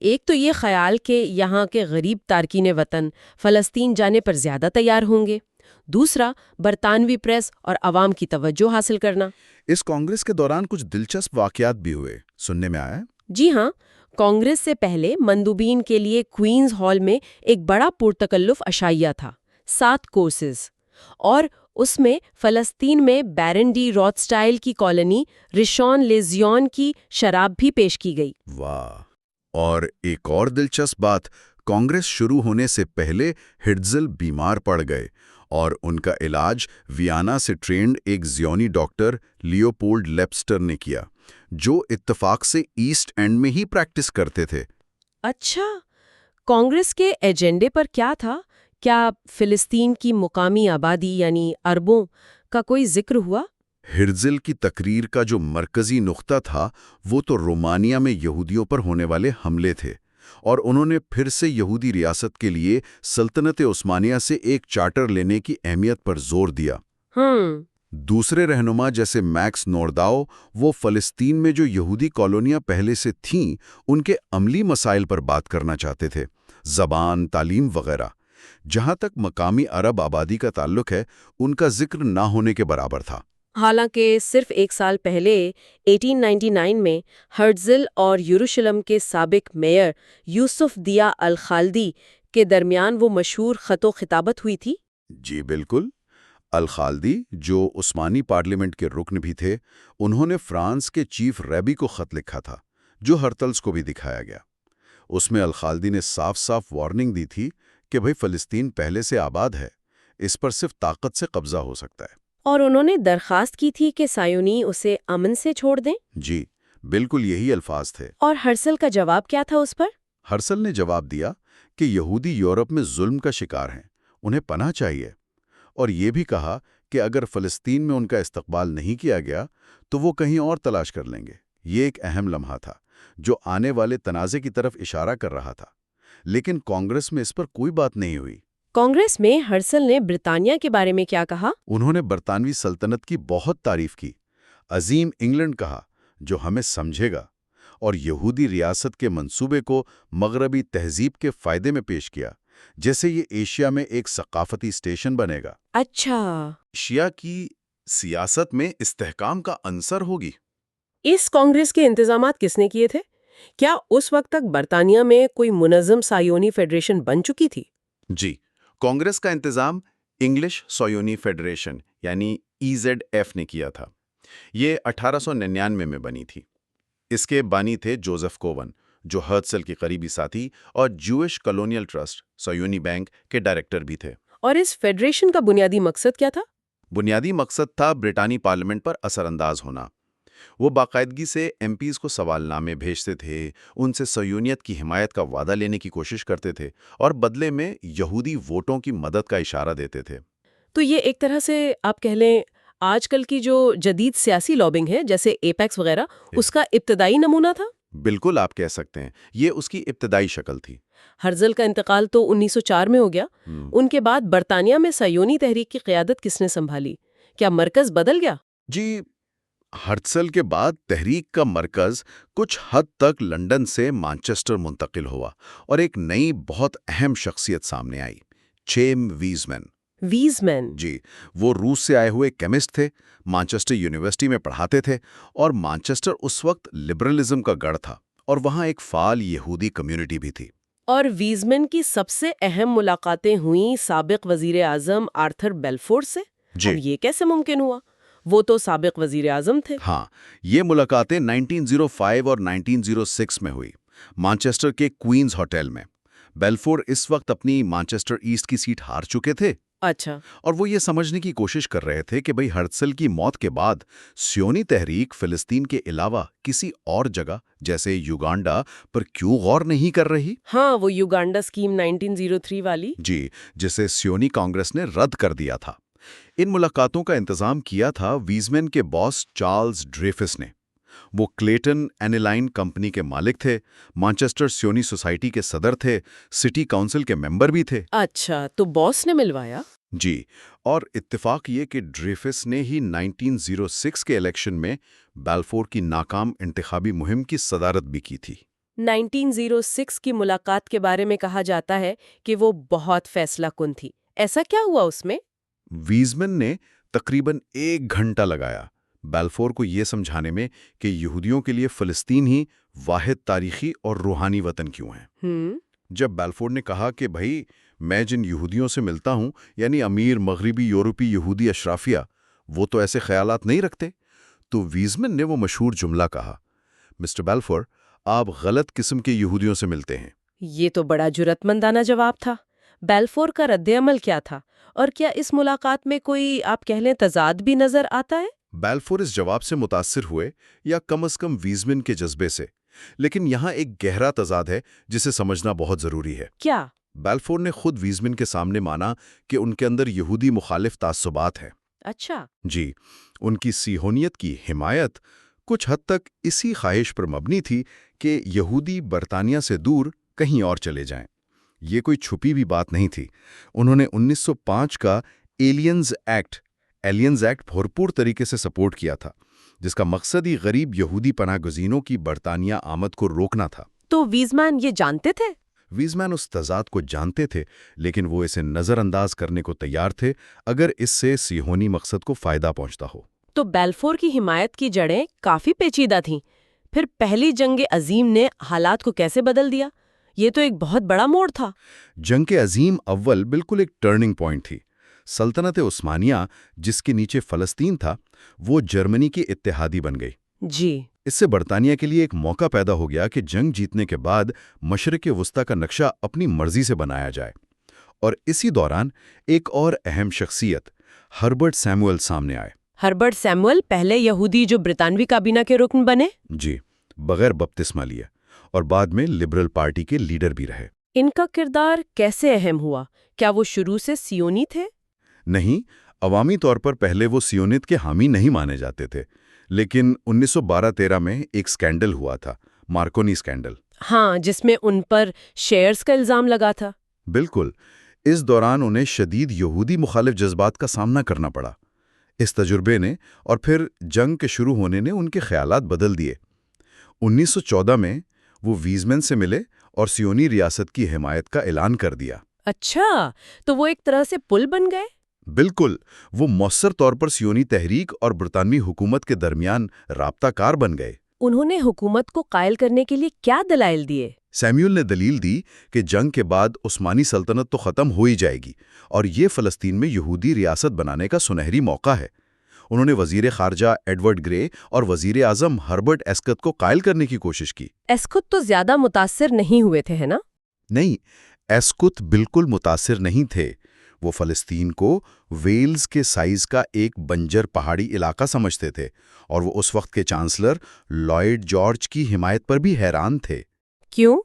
ایک تو یہ خیال کہ یہاں کے غریب تارکین وطن فلسطین جانے پر زیادہ تیار ہوں گے، دوسرا برطانوی پریس اور عوام کی توجہ حاصل کرنا۔ اس کانگریس کے دوران کچھ دلچسپ واقعات بھی ہوئے، سننے میں آیا ہے۔ جی ہاں، کانگریس سے پہلے مندوبین کے لیے کوئنز ہال میں ایک بڑا پرتکلف عشائیہ تھا، 7 کورسز، اور اس میں فلسطین میں بیرن ڈی روتھسٹائل کی کالونی رشون لیزیون کی شراب بھی پیش کی گئی۔ واہ! اور ایک اور دلچسپ بات، کانگریس شروع ہونے سے پہلے ہرٹزل بیمار پڑ گئے اور ان کا علاج ویانا سے ٹرینڈ ایک زیونی ڈاکٹر لیوپولڈ لیپسٹر نے کیا، جو اتفاق سے ایسٹ اینڈ میں ہی پریکٹس کرتے تھے۔ اچھا، کانگریس کے ایجنڈے پر کیا تھا؟ کیا فلسطین کی مقامی آبادی یعنی عربوں کا کوئی ذکر ہوا؟ ہرتزل کی تقریر کا جو مرکزی نقطہ تھا وہ تو رومانیہ میں یہودیوں پر ہونے والے حملے تھے، اور انہوں نے پھر سے یہودی ریاست کے لیے سلطنت عثمانیہ سے ایک چارٹر لینے کی اہمیت پر زور دیا۔ دوسرے رہنما جیسے میکس نورداؤ، وہ فلسطین میں جو یہودی کالونیاں پہلے سے تھیں ان کے عملی مسائل پر بات کرنا چاہتے تھے، زبان، تعلیم وغیرہ۔ جہاں تک مقامی عرب آبادی کا تعلق ہے، ان کا ذکر نہ ہونے کے برابر تھا۔ حالانکہ صرف ایک سال پہلے 1899 میں ہرٹزل اور یروشلم کے سابق میئر یوسف دیا الخالدی کے درمیان وہ مشہور خط و خطابت ہوئی تھی۔ جی بالکل، الخالدی جو عثمانی پارلیمنٹ کے رکن بھی تھے، انہوں نے فرانس کے چیف ریبی کو خط لکھا تھا جو ہرتلس کو بھی دکھایا گیا۔ اس میں الخالدی نے صاف صاف وارننگ دی تھی کہ بھئی فلسطین پہلے سے آباد ہے، اس پر صرف طاقت سے قبضہ ہو سکتا ہے۔ اور انہوں نے درخواست کی تھی کہ صہیونی اسے امن سے چھوڑ دیں۔ جی بالکل یہی الفاظ تھے۔ اور ہرسل کا جواب کیا تھا اس پر؟ ہرسل نے جواب دیا کہ یہودی یورپ میں ظلم کا شکار ہیں، انہیں پناہ چاہیے، اور یہ بھی کہا کہ اگر فلسطین میں ان کا استقبال نہیں کیا گیا تو وہ کہیں اور تلاش کر لیں گے۔ یہ ایک اہم لمحہ تھا جو آنے والے تنازع کی طرف اشارہ کر رہا تھا، لیکن کانگریس میں اس پر کوئی بات نہیں ہوئی۔ کانگریس میں ہرسل نے برطانیہ کے بارے میں کیا کہا؟ انہوں نے برطانوی سلطنت کی بہت تعریف کی، عظیم انگلینڈ کہا جو ہمیں سمجھے گا، اور یہودی ریاست کے منصوبے کو مغربی تہذیب کے فائدے میں پیش کیا، جیسے یہ ایشیا میں ایک ثقافتی اسٹیشن بنے گا۔ اچھا، ایشیا کی سیاست میں استحکام کا عنصر ہوگی۔ اس کانگریس کے انتظامات کس نے کیے تھے؟ کیا اس وقت تک برطانیہ میں کوئی منظم صہیونی فیڈریشن بن چکی تھی؟ جی، کانگریس کا انتظام انگلش صہیونی فیڈریشن یعنی EZF نے کیا تھا۔ یہ 1899 میں بنی تھی۔ اس کے بانی تھے جوزف کوون، جو ہرتزل کے قریبی ساتھی اور جوئش کالونیل ٹرسٹ صہیونی بینک کے ڈائریکٹر بھی تھے۔ اور اس فیڈریشن کا بنیادی مقصد کیا تھا؟ بنیادی مقصد تھا برطانوی پارلیمنٹ پر اثر انداز ہونا۔ وہ باقاعدگی سے MPs کو سوال نامے بھیجتے تھے، ان سے صہیونیت کی حمایت کا وعدہ لینے کی کوشش کرتے تھے، اور بدلے میں یہودی ووٹوں کی مدد کا اشارہ دیتے تھے۔ تو یہ ایک طرح سے آپ کہہ لیں آج کل کی جو جدید سیاسی لابنگ ہے جیسے ایپیکس وغیرہ، اس کا ابتدائی نمونہ تھا؟ بالکل، آپ کہہ سکتے ہیں یہ اس کی ابتدائی شکل تھی۔ ہرزل کا انتقال تو 1904 میں ہو گیا۔ ان کے بعد برطانیہ میں صہیونی تحریک کی قیادت کس نے سنبھالی؟ کیا مرکز بدل گیا؟ جی، ہرتزل کے بعد تحریک کا مرکز کچھ حد تک لندن سے مانچسٹر منتقل ہوا، اور ایک نئی بہت اہم شخصیت سامنے آئی، چیم ویزمین۔ ویزمین؟ جی، وہ روس سے آئے ہوئے کیمسٹ تھے، مانچسٹر یونیورسٹی میں پڑھاتے تھے، اور مانچسٹر اس وقت لبرلزم کا گڑھ تھا، اور وہاں ایک فعال یہودی کمیونٹی بھی تھی۔ اور ویزمین کی سب سے اہم ملاقاتیں ہوئیں سابق وزیر اعظم آرتھر بیلفور سے؟ جی، اب یہ کیسے ممکن ہوا؟ وہ تو سابق وزیر اعظم تھے۔ ہاں، یہ ملاقاتیں 1905 اور 1906 میں ہوئی، مانچسٹر کے کوئنز ہوٹل میں۔ بیلفور اس وقت اپنی مانچسٹر ایسٹ کی سیٹ ہار چکے تھے۔ اچھا۔ اور وہ یہ سمجھنے کی کوشش کر رہے تھے کہ بھئی ہرتزل کی موت کے بعد سیونی تحریک فلسطین کے علاوہ کسی اور جگہ جیسے یوگانڈا پر کیوں غور نہیں کر رہی؟ ہاں، وہ یوگانڈا اسکیم 1903 والی۔ جی، جسے سیونی کانگریس نے رد کر دیا تھا۔ ان ملاقاتوں کا انتظام کیا تھا ویزمین کے باس چارلز ڈریفس نے۔ وہ کلیٹن اینیلائن کمپنی کے مالک تھے، مانچسٹر سیونی سوسائٹی کے صدر تھے، سٹی کونسل کے ممبر بھی تھے۔ اچھا، تو باس نے ملوایا؟ جی، اور اتفاق یہ کہ ڈریفس نے ہی 1906 کے الیکشن میں بیلفور کی ناکام انتخابی مہم کی صدارت بھی کی تھی۔ 1906 کی ملاقات کے بارے میں کہا جاتا ہے کہ وہ بہت فیصلہ کن تھی۔ ایسا کیا ہوا اس میں؟ ویزمن نے تقریباً 1 گھنٹہ لگایا بیلفور کو یہ سمجھانے میں کہ یہودیوں کے لیے فلسطین ہی واحد تاریخی اور روحانی وطن کیوں ہے۔ جب بیلفور نے کہا کہ بھائی میں جن یہودیوں سے ملتا ہوں یعنی امیر مغربی یورپی یہودی اشرافیہ، وہ تو ایسے خیالات نہیں رکھتے، تو ویزمن نے وہ مشہور جملہ کہا، مسٹر بیلفور آپ غلط قسم کے یہودیوں سے ملتے ہیں۔ یہ تو بڑا جرأت مندانہ جواب تھا۔ بیلفور کا رد عمل کیا تھا، اور کیا اس ملاقات میں کوئی آپ کہہ لیں تضاد بھی نظر آتا ہے؟ بیلفور اس جواب سے متاثر ہوئے، یا کم از کم ویزمن کے جذبے سے، لیکن یہاں ایک گہرا تضاد ہے جسے سمجھنا بہت ضروری ہے۔ کیا؟ بیلفور نے خود ویزمن کے سامنے مانا کہ ان کے اندر یہودی مخالف تعصبات ہیں۔ اچھا۔ جی، ان کی صہیونیت کی حمایت کچھ حد تک اسی خواہش پر مبنی تھی کہ یہودی برطانیہ سے دور کہیں اور چلے جائیں۔ یہ کوئی چھپی بھی بات نہیں تھی۔ انہوں نے 1905 کا ایلینز ایکٹ بھرپور طریقے سے سپورٹ کیا تھا، جس کا مقصد ہی غریب یہودی پناہ گزینوں کی برطانیہ آمد کو روکنا تھا۔ تو ویزمین یہ جانتے تھے؟ ویزمین اس تضاد کو جانتے تھے، لیکن وہ اسے نظر انداز کرنے کو تیار تھے اگر اس سے صہیونی مقصد کو فائدہ پہنچتا ہو۔ تو بیلفور کی حمایت کی جڑیں کافی پیچیدہ تھیں۔ پھر پہلی جنگ عظیم نے حالات کو کیسے بدل دیا؟ یہ تو ایک بہت بڑا موڑ تھا۔ جنگ عظیم اول بالکل ایک ٹرننگ پوائنٹ تھی۔ سلطنت عثمانیہ، جس کے نیچے فلسطین تھا، وہ جرمنی کی اتحادی بن گئی۔ جی۔ اس سے برطانیہ کے لیے ایک موقع پیدا ہو گیا کہ جنگ جیتنے کے بعد مشرق وسطیٰ کا نقشہ اپنی مرضی سے بنایا جائے۔ اور اسی دوران ایک اور اہم شخصیت ہربرٹ سیموئل سامنے آئے۔ ہربرٹ سیموئل پہلے یہودی جو برطانوی کابینہ کے رکن بنے؟ جی، بغیر بپتسمہ لیے، اور بعد میں لبرل پارٹی کے لیڈر بھی رہے۔ ان کا کردار کیسے اہم ہوا؟ کیا وہ شروع سے سیونی تھے؟ نہیں، عوامی طور پر پہلے وہ سیونت کے حامی نہیں مانے جاتے تھے، لیکن 1912-13 میں ایک سکینڈل ہوا تھا، مارکونی سکینڈل۔ ہاں، جس میں ان پر شیئرز کا الزام لگا تھا۔ بالکل، اس دوران انہیں شدید یہودی مخالف جذبات کا سامنا کرنا پڑا۔ اس تجربے نے اور پھر جنگ کے شروع ہونے نے ان کے خیالات بدل دیے۔ 1914 میں وہ ویزمین سے ملے اور سیونی ریاست کی حمایت کا اعلان کر دیا۔ اچھا، تو وہ ایک طرح سے پل بن گئے؟ بالکل، وہ مؤثر طور پر سیونی تحریک اور برطانوی حکومت کے درمیان رابطہ کار بن گئے۔ انہوں نے حکومت کو قائل کرنے کے لیے کیا دلائل دیے؟ سیمیول نے دلیل دی کہ جنگ کے بعد عثمانی سلطنت تو ختم ہو ہی جائے گی اور یہ فلسطین میں یہودی ریاست بنانے کا سنہری موقع ہے۔ انہوں نے وزیر خارجہ ایڈورڈ گرے اور وزیر اعظم ہربرٹ ایسکت کو قائل کرنے کی کوشش کی۔ ایسکت تو زیادہ متاثر نہیں ہوئے تھے، ہے نا؟ نہیں، ایسکت بالکل متاثر نہیں تھے۔ وہ فلسطین کو ویلز کے سائز کا ایک بنجر پہاڑی علاقہ سمجھتے تھے، اور وہ اس وقت کے چانسلر لائیڈ جارج کی حمایت پر بھی حیران تھے۔ کیوں؟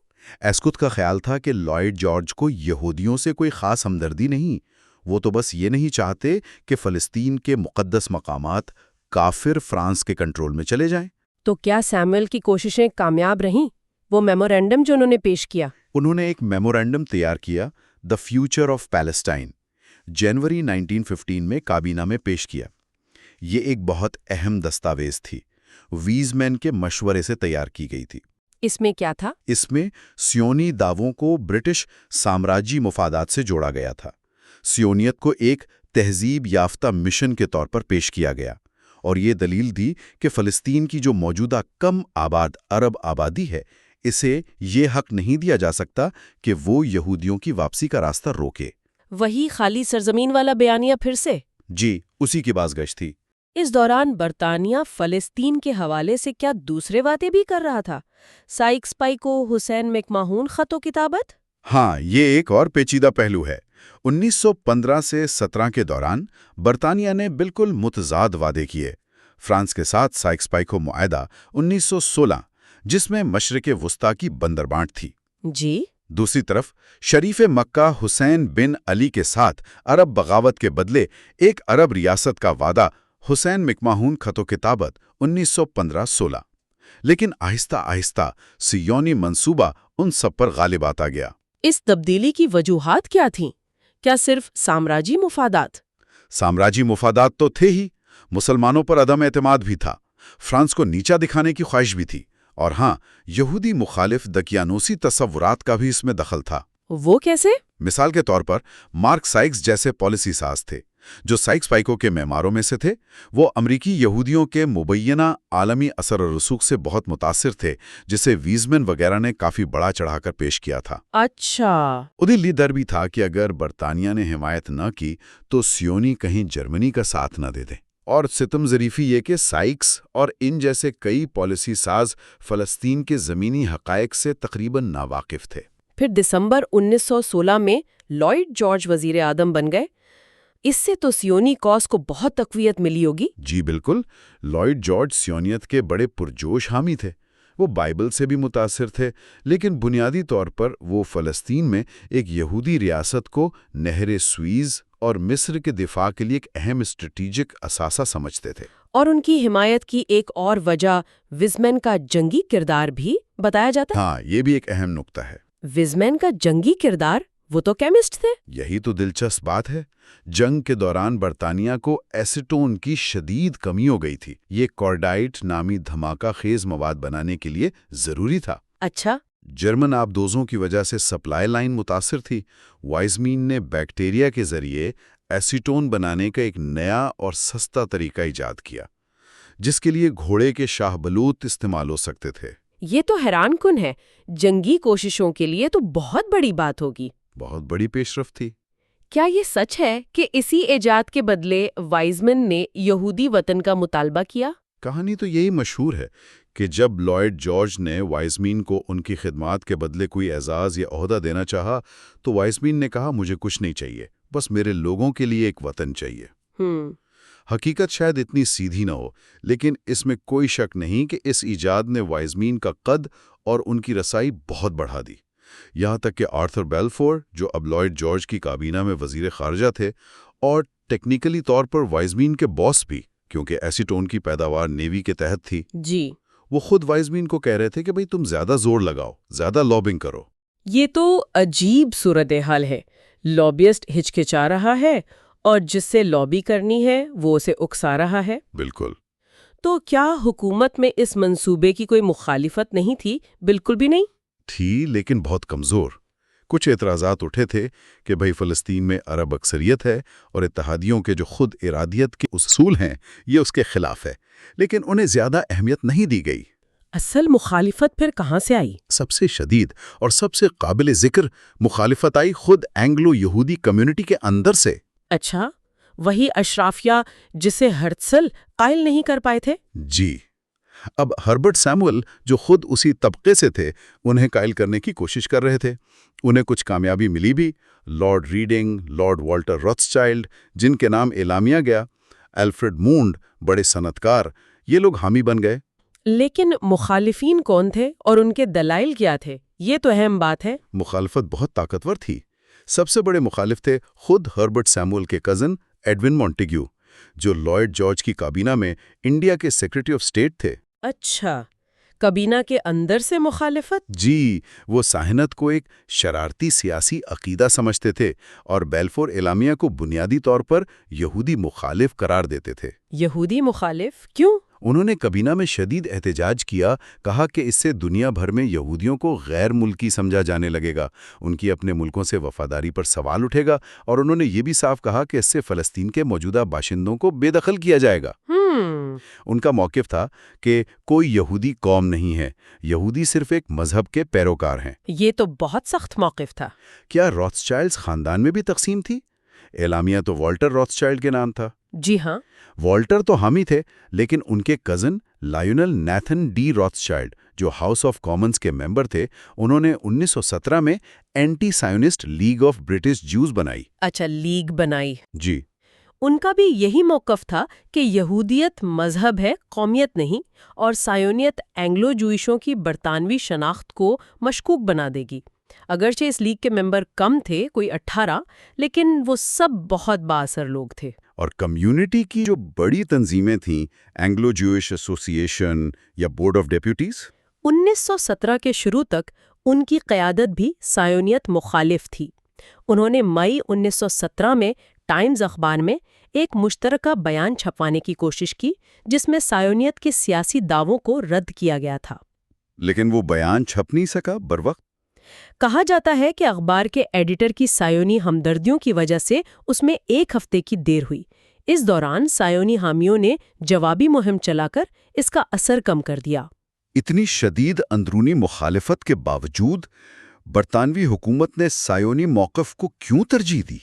ایسکت کا خیال تھا کہ لائیڈ جارج کو یہودیوں سے کوئی خاص ہمدردی نہیں، وہ تو بس یہ نہیں چاہتے کہ فلسطین کے مقدس مقامات کافر فرانس کے کنٹرول میں چلے جائیں۔ تو کیا سیموئل کی کوششیں کامیاب رہیں؟ وہ میمورینڈم جو انہوں نے پیش کیا؟ انہوں نے ایک میمورینڈم تیار کیا، دی فیوچر آف پیلسٹائن، جنوری 1915 میں کابینہ میں پیش کیا۔ یہ ایک بہت اہم دستاویز تھی، ویزمین کے مشورے سے تیار کی گئی تھی۔ اس میں کیا تھا؟ اس میں سیونی دعووں کو برٹش سامراجی مفادات سے جوڑا گیا تھا۔ سیونیت کو ایک تہذیب یافتہ مشن کے طور پر پیش کیا گیا، اور یہ دلیل دی کہ فلسطین کی جو موجودہ کم آباد عرب آبادی ہے، اسے یہ حق نہیں دیا جا سکتا کہ وہ یہودیوں کی واپسی کا راستہ روکے۔ وہی خالی سرزمین والا بیانیہ پھر سے؟ جی، اسی کی بازگشت تھی۔ اس دوران برطانیہ فلسطین کے حوالے سے کیا دوسرے وعدے بھی کر رہا تھا؟ سائکس پائکو، حسین مکماہون خط و کتابت؟ ہاں، یہ ایک اور پیچیدہ پہلو ہے۔ 1915 سے 17 کے دوران برطانیہ نے بالکل متضاد وعدے کیے۔ فرانس کے ساتھ سائکس پائکو معاہدہ 1916، جس میں مشرق وسطیٰ کی بندربانٹ تھی۔ جی۔ دوسری طرف شریف مکہ حسین بن علی کے ساتھ عرب بغاوت کے بدلے ایک عرب ریاست کا وعدہ، حسین مکماہون خط و کتابت 1915-16۔ لیکن آہستہ آہستہ صہیونی منصوبہ ان سب پر غالب آتا گیا۔ اس تبدیلی کی وجوہات کیا تھیں؟ کیا صرف سامراجی مفادات؟ سامراجی مفادات تو تھے ہی، مسلمانوں پر عدم اعتماد بھی تھا، فرانس کو نیچا دکھانے کی خواہش بھی تھی، اور ہاں، یہودی مخالف دقیانوسی تصورات کا بھی اس میں دخل تھا۔ وہ کیسے؟ مثال کے طور پر مارک سائکس جیسے پالیسی ساز تھے، جو سائکس پائکو کے معماروں میں سے تھے۔ وہ امریکی یہودیوں کے مبینہ عالمی اثر و رسوخ سے بہت متاثر تھے، جسے ویزمن وغیرہ نے کافی بڑا چڑھا کر پیش کیا تھا۔ اچھا۔ انہیں یہ ڈر بھی تھا کہ اگر برطانیہ نے حمایت نہ کی تو سیونی کہیں جرمنی کا ساتھ نہ دے دیں۔ اور ستم ظریفی یہ کہ سائکس اور ان جیسے کئی پالیسی ساز فلسطین کے زمینی حقائق سے تقریباً ناواقف تھے۔ پھر دسمبر 1916 میں لائیڈ جارج وزیر اعظم بن گئے۔ اس سے تو سیونی کاز کو بہت تقویت ملی ہوگی۔ جی بالکل، لائیڈ جارج سیونیت کے بڑے پرجوش حامی تھے۔ وہ بائبل سے بھی متاثر تھے، لیکن بنیادی طور پر وہ فلسطین میں ایک یہودی ریاست کو نہر سویز اور مصر کے دفاع کے لیے ایک اہم اسٹریٹجک اثاثہ سمجھتے تھے۔ اور ان کی حمایت کی ایک اور وجہ ویزمین کا جنگی کردار بھی بتایا جاتا ہے۔ ہاں، یہ بھی ایک اہم نقطہ ہے۔ ویزمین کا جنگی کردار؟ وہ تو کیمسٹ تھے۔ یہی تو دلچسپ بات ہے۔ جنگ کے دوران برطانیہ کو ایسیٹون کی شدید کمی ہو گئی تھی۔ یہ کارڈائٹ نامی دھماکہ خیز مواد بنانے کے لیے ضروری تھا۔ اچھا۔ جرمن آبدوزوں کی وجہ سے سپلائی لائن متاثر تھی۔ وائزمین نے بیکٹیریا کے ذریعے ایسیٹون بنانے کا ایک نیا اور سستا طریقہ ایجاد کیا، جس کے لیے گھوڑے کے شاہ بلوط استعمال ہو سکتے تھے۔ یہ تو حیران کن ہے۔ جنگی کوششوں کے لیے تو بہت بڑی بات ہوگی۔ بہت بڑی پیش رفت تھی۔ کیا یہ سچ ہے کہ اسی ایجاد کے بدلے وائزمن نے یہودی وطن کا مطالبہ کیا؟ کہانی تو یہی مشہور ہے کہ جب لائیڈ جارج نے وائزمین کو ان کی خدمات کے بدلے کوئی اعزاز یا عہدہ دینا چاہا تو وائزمین نے کہا مجھے کچھ نہیں چاہیے، بس میرے لوگوں کے لیے ایک وطن چاہیے۔ حقیقت شاید اتنی سیدھی نہ ہو، لیکن اس میں کوئی شک نہیں کہ اس ایجاد نے وائزمین کا قد اور ان کی رسائی بہت بڑھا دی۔ یہاں تک کہ آرتھر بیلفور، جو اب لائیڈ جارج کی کابینہ میں وزیر خارجہ تھے اور ٹیکنیکلی طور پر وائزمین کے باس بھی، کیونکہ ایسیٹون کی پیداوار نیوی کے تحت تھی، جی، وہ خود وائزمین کو کہہ رہے تھے کہ بھئی تم زیادہ زور لگاؤ، زیادہ لابنگ کرو۔ یہ تو عجیب صورتحال ہے۔ لابیسٹ ہچکچا رہا ہے اور جس سے لابی کرنی ہے وہ اسے اکسا رہا ہے۔ بالکل۔ تو کیا حکومت میں اس منصوبے کی کوئی مخالفت نہیں تھی؟ بالکل بھی نہیں تھی، لیکن بہت کمزور۔ کچھ اعتراضات اٹھے تھے کہ بھئی فلسطین میں عرب اکثریت ہے اور اتحادیوں کے جو خود ارادیت کے اصول ہیں یہ اس کے خلاف ہے، لیکن انہیں زیادہ اہمیت نہیں دی گئی۔ اصل مخالفت پھر کہاں سے آئی؟ سب سے شدید اور سب سے قابل ذکر مخالفت آئی خود اینگلو یہودی کمیونٹی کے اندر سے۔ اچھا، وہی اشرافیہ جسے ہرتزل قائل نہیں کر پائے تھے؟ جی، اب ہربرٹ سیموئل جو خود اسی طبقے سے تھے انہیں قائل کرنے کی کوشش کر رہے تھے۔ انہیں کچھ کامیابی ملی بھی۔ لارڈ ریڈنگ، لارڈ والٹر روتھسچائلڈ، جن کے نام اعلامیہ گیا، الفریڈ مونڈ، بڑے صنعتکار، یہ لوگ حامی بن گئے۔ لیکن مخالفین کون تھے اور ان کے دلائل کیا تھے؟ یہ تو اہم بات ہے۔ مخالفت بہت طاقتور تھی۔ سب سے بڑے مخالف تھے خود ہربرٹ سیموئل کے کزن ایڈون مونٹیگیو، جو لائیڈ جارج کی کابینہ میں انڈیا کے سیکریٹری آف اسٹیٹ تھے۔ اچھا، کابینہ کے اندر سے مخالفت؟ جی، وہ صہیونیت کو ایک شرارتی سیاسی عقیدہ سمجھتے تھے اور بیلفور اعلامیہ کو بنیادی طور پر یہودی مخالف قرار دیتے تھے۔ یہودی مخالف کیوں؟ انہوں نے کابینہ میں شدید احتجاج کیا، کہا کہ اس سے دنیا بھر میں یہودیوں کو غیر ملکی سمجھا جانے لگے گا، ان کی اپنے ملکوں سے وفاداری پر سوال اٹھے گا، اور انہوں نے یہ بھی صاف کہا کہ اس سے فلسطین کے موجودہ باشندوں کو بے دخل کیا جائے گا۔ ان کا موقف تھا کہ کوئی یہودی قوم نہیں ہے، یہودی صرف ایک مذہب کے پیروکار ہیں۔ یہ تو بہت سخت موقف تھا۔ کیا روتھسچائلڈز خاندان میں بھی تقسیم تھی؟ اعلامیہ تو والٹر روتھسچائلڈ کے نام تھا۔ جی ہاں، والٹر تو حامی تھے، لیکن ان کے کزن لائونل نیتھن ڈی روتھسچائلڈ، جو ہاؤس آف کامنز کے ممبر تھے، انہوں نے 1917 میں anti Zionist League of British Jews بنائی۔ اچھا، لیگ بنائی۔ جی، ان کا بھی یہی موقف تھا کہ یہودیت مذہب ہے، قومیت نہیں، اور سائونیت اینگلو جوئشوں کی برطانوی شناخت کو مشکوک بنا دے گی۔ اگرچہ اس لیگ کے ممبر کم تھے، کوئی 18، لیکن وہ سب بہت بااثر لوگ تھے۔ اور کمیونٹی کی جو بڑی تنظیمیں تھیں، اینگلو جوئش ایسوسی ایشن یا بورڈ آف ڈیپیوٹیز، 1917 کے شروع تک ان کی قیادت بھی سائونیت مخالف تھی۔ انہوں نے مئی 1917 میں ٹائمز اخبار میں ایک مشترکہ بیان چھپوانے کی کوشش کی جس میں صہیونیت کے سیاسی دعووں کو رد کیا گیا تھا۔ لیکن وہ بیان چھپ نہیں سکا بروقت؟ کہا جاتا ہے کہ اخبار کے ایڈیٹر کی صہیونی ہمدردیوں کی وجہ سے اس میں 1 ہفتے کی دیر ہوئی۔ اس دوران صہیونی حامیوں نے جوابی مہم چلا کر اس کا اثر کم کر دیا۔ اتنی شدید اندرونی مخالفت کے باوجود برطانوی حکومت نے صہیونی موقف کو کیوں ترجیح دی؟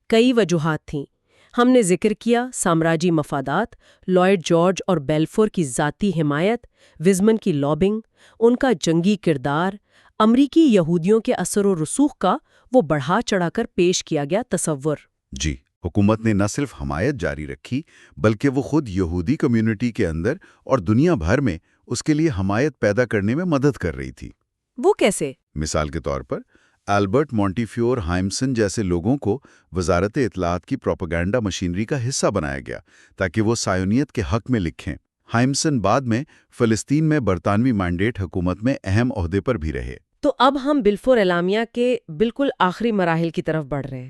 کئی وجوہات تھیں۔ ہم نے ذکر کیا سامراجی مفادات، لارڈ جارج اور بیلفور کی ذاتی حمایت، وزمن کی لابنگ، ان کا جنگی کردار، امریکی یہودیوں کے اثر و رسوخ کا وہ بڑھا چڑھا کر پیش کیا گیا تصور۔ جی، حکومت نے نہ صرف حمایت جاری رکھی بلکہ وہ خود یہودی کمیونٹی کے اندر اور دنیا بھر میں اس کے لیے حمایت پیدا کرنے میں مدد کر رہی تھی۔ وہ کیسے؟ مثال کے طور پر البرٹ مونٹیفیور ہائمسن جیسے لوگوں کو وزارت اطلاعات کی پروپیگنڈا مشینری کا حصہ بنایا گیا تاکہ وہ صہیونیت کے حق میں لکھیں۔ ہائمسن بعد میں فلسطین میں برطانوی مینڈیٹ حکومت میں اہم عہدے پر بھی رہے۔ تو اب ہم بلفور اعلامیہ کے بالکل آخری مراحل کی طرف بڑھ رہے ہیں۔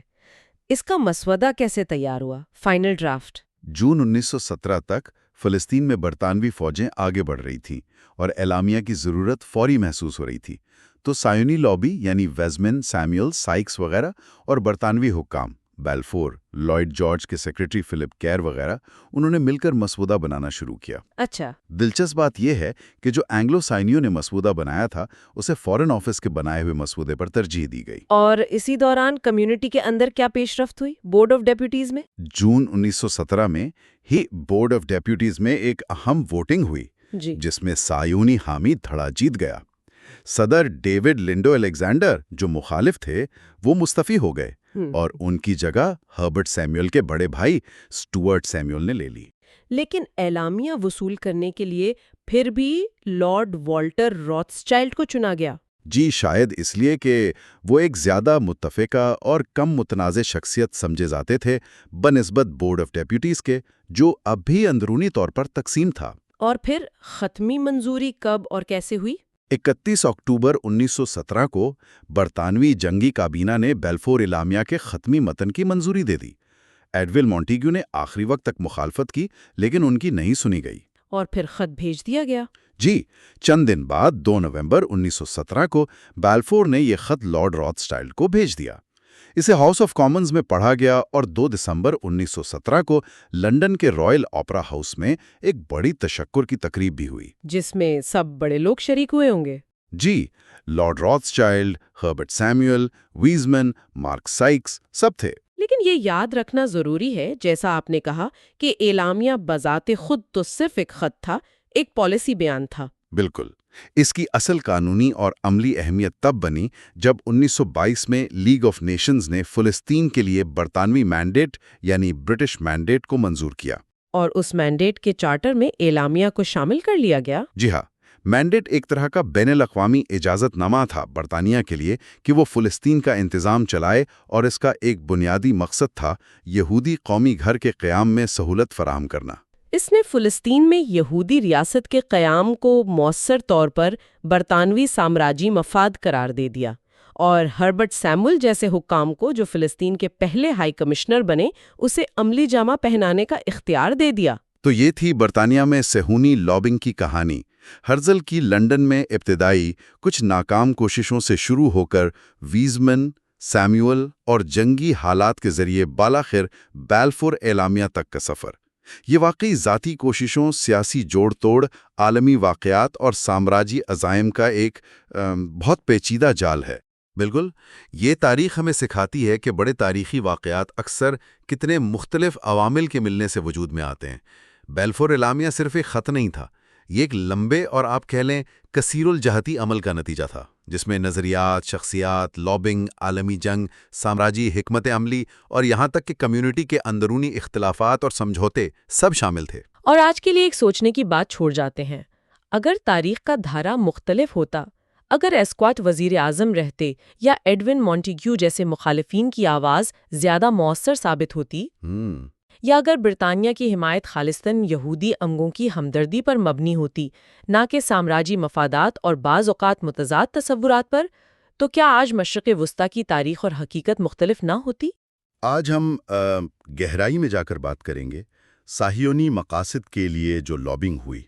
اس کا مسودہ کیسے تیار ہوا؟ فائنل ڈرافٹ جون 1917 تک فلسطین میں برطانوی فوجیں آگے بڑھ رہی تھیں اور اعلامیہ کی ضرورت فوری محسوس ہو رہی تھی، تو صہیونی لابی یعنی ویزمن، سیموئل، سائکس وغیرہ اور برطانوی حکام بیلفور، لارڈ جارج کے سیکریٹری فلپ کیر وغیرہ انہوں نے مل کر مسودہ بنانا شروع کیا۔ اچھا، دلچسپ بات یہ ہے کہ جو اینگلو سائنیوں نے مسودہ بنایا تھا اسے فارن آفس کے بنائے ہوئے مسودے پر ترجیح دی گئی۔ اور اسی دوران کمیونٹی کے اندر کیا پیش رفت ہوئی بورڈ آف ڈیپوٹیز میں؟ جون 1917 میں ہی بورڈ آف ڈیپوٹیز میں ایک اہم ووٹنگ ہوئی جی، جس میں صہیونی حامی دھڑا جیت گیا۔ صدر ڈیوڈ لنڈو الیگزینڈر جو مخالف تھے وہ مستعفی ہو گئے اور ان کی جگہ ہربرٹ سیموئل کے بڑے بھائی سٹورٹ سیموئل نے لے لی۔ لیکن اعلامیہ وصول کرنے کے لیے پھر بھی لارڈ والٹر روتھسچائلڈ کو چنا گیا۔ جی، شاید اس لیے کہ وہ ایک زیادہ متفقہ اور کم متنازع شخصیت سمجھے جاتے تھے بنسبت بورڈ آف ڈیپوٹیز کے، جو اب بھی اندرونی طور پر تقسیم تھا۔ اور پھر ختمی منظوری کب اور کیسے ہوئی؟ 31 اکتوبر 1917 کو برطانوی جنگی کابینہ نے بیلفور اعلامیہ کے ختمی متن کی منظوری دے دی۔ ایڈول مونٹیگو نے آخری وقت تک مخالفت کی لیکن ان کی نہیں سنی گئی۔ اور پھر خط بھیج دیا گیا۔ جی، چند دن بعد 2 نومبر 1917 کو بیلفور نے یہ خط لارڈ روتھسچائلڈ کو بھیج دیا۔ اسے ہاؤس آف کامنز میں پڑھا گیا اور 2 دسمبر 1917 کو لندن کے رائل اوپرا ہاؤس میں ایک بڑی تشکر کی تقریب بھی ہوئی، جس میں سب بڑے لوگ شریک ہوئے ہوں گے۔ جی، Lord Rothschild, Herbert Samuel, Weizmann, Mark Sykes سب تھے۔ لیکن یہ یاد رکھنا ضروری ہے، جیسا آپ نے کہا، کہ اعلامیہ بذات خود تو صرف ایک خط تھا، ایک پالیسی بیان تھا۔ بالکل، اس کی اصل قانونی اور عملی اہمیت تب بنی جب 1922 میں لیگ آف نیشنز نے فلسطین کے لیے برطانوی مینڈیٹ یعنی برٹش مینڈیٹ کو منظور کیا۔ اور اس مینڈیٹ کے چارٹر میں اعلامیہ کو شامل کر لیا گیا۔ جی ہاں، مینڈیٹ ایک طرح کا بین الاقوامی اجازت نامہ تھا برطانیہ کے لیے کہ وہ فلسطین کا انتظام چلائے، اور اس کا ایک بنیادی مقصد تھا یہودی قومی گھر کے قیام میں سہولت فراہم کرنا۔ اس نے فلسطین میں یہودی ریاست کے قیام کو مؤثر طور پر برطانوی سامراجی مفاد قرار دے دیا، اور ہربرٹ سیموئل جیسے حکام کو، جو فلسطین کے پہلے ہائی کمشنر بنے، اسے عملی جامہ پہنانے کا اختیار دے دیا۔ تو یہ تھی برطانیہ میں صہیونی لابنگ کی کہانی۔ ہرزل کی لندن میں ابتدائی کچھ ناکام کوششوں سے شروع ہو کر ویزمن، سیموئل اور جنگی حالات کے ذریعے بالآخر بیلفور اعلامیہ تک کا سفر، یہ واقعی ذاتی کوششوں، سیاسی جوڑ توڑ، عالمی واقعات اور سامراجی عزائم کا ایک بہت پیچیدہ جال ہے۔ بالکل، یہ تاریخ ہمیں سکھاتی ہے کہ بڑے تاریخی واقعات اکثر کتنے مختلف عوامل کے ملنے سے وجود میں آتے ہیں۔ بیلفور اعلامیہ صرف ایک خط نہیں تھا، یہ ایک لمبے اور آپ کہہ لیں کثیر الجہتی عمل کا نتیجہ تھا، جس میں نظریات، شخصیات، لابنگ، عالمی جنگ، سامراجی حکمت عملی اور یہاں تک کہ کمیونٹی کے اندرونی اختلافات اور سمجھوتے سب شامل تھے۔ اور آج کے لیے ایک سوچنے کی بات چھوڑ جاتے ہیں، اگر تاریخ کا دھارا مختلف ہوتا، اگر ایسکواٹ وزیر اعظم رہتے یا ایڈون مونٹیگو جیسے مخالفین کی آواز زیادہ مؤثر ثابت ہوتی، یا اگر برطانیہ کی حمایت خالصتاً یہودی امگوں کی ہمدردی پر مبنی ہوتی، نہ کہ سامراجی مفادات اور بعض اوقات متضاد تصورات پر، تو کیا آج مشرق وسطیٰ کی تاریخ اور حقیقت مختلف نہ ہوتی؟ آج ہم گہرائی میں جا کر بات کریں گے صہیونی مقاصد کے لیے جو لابنگ ہوئی،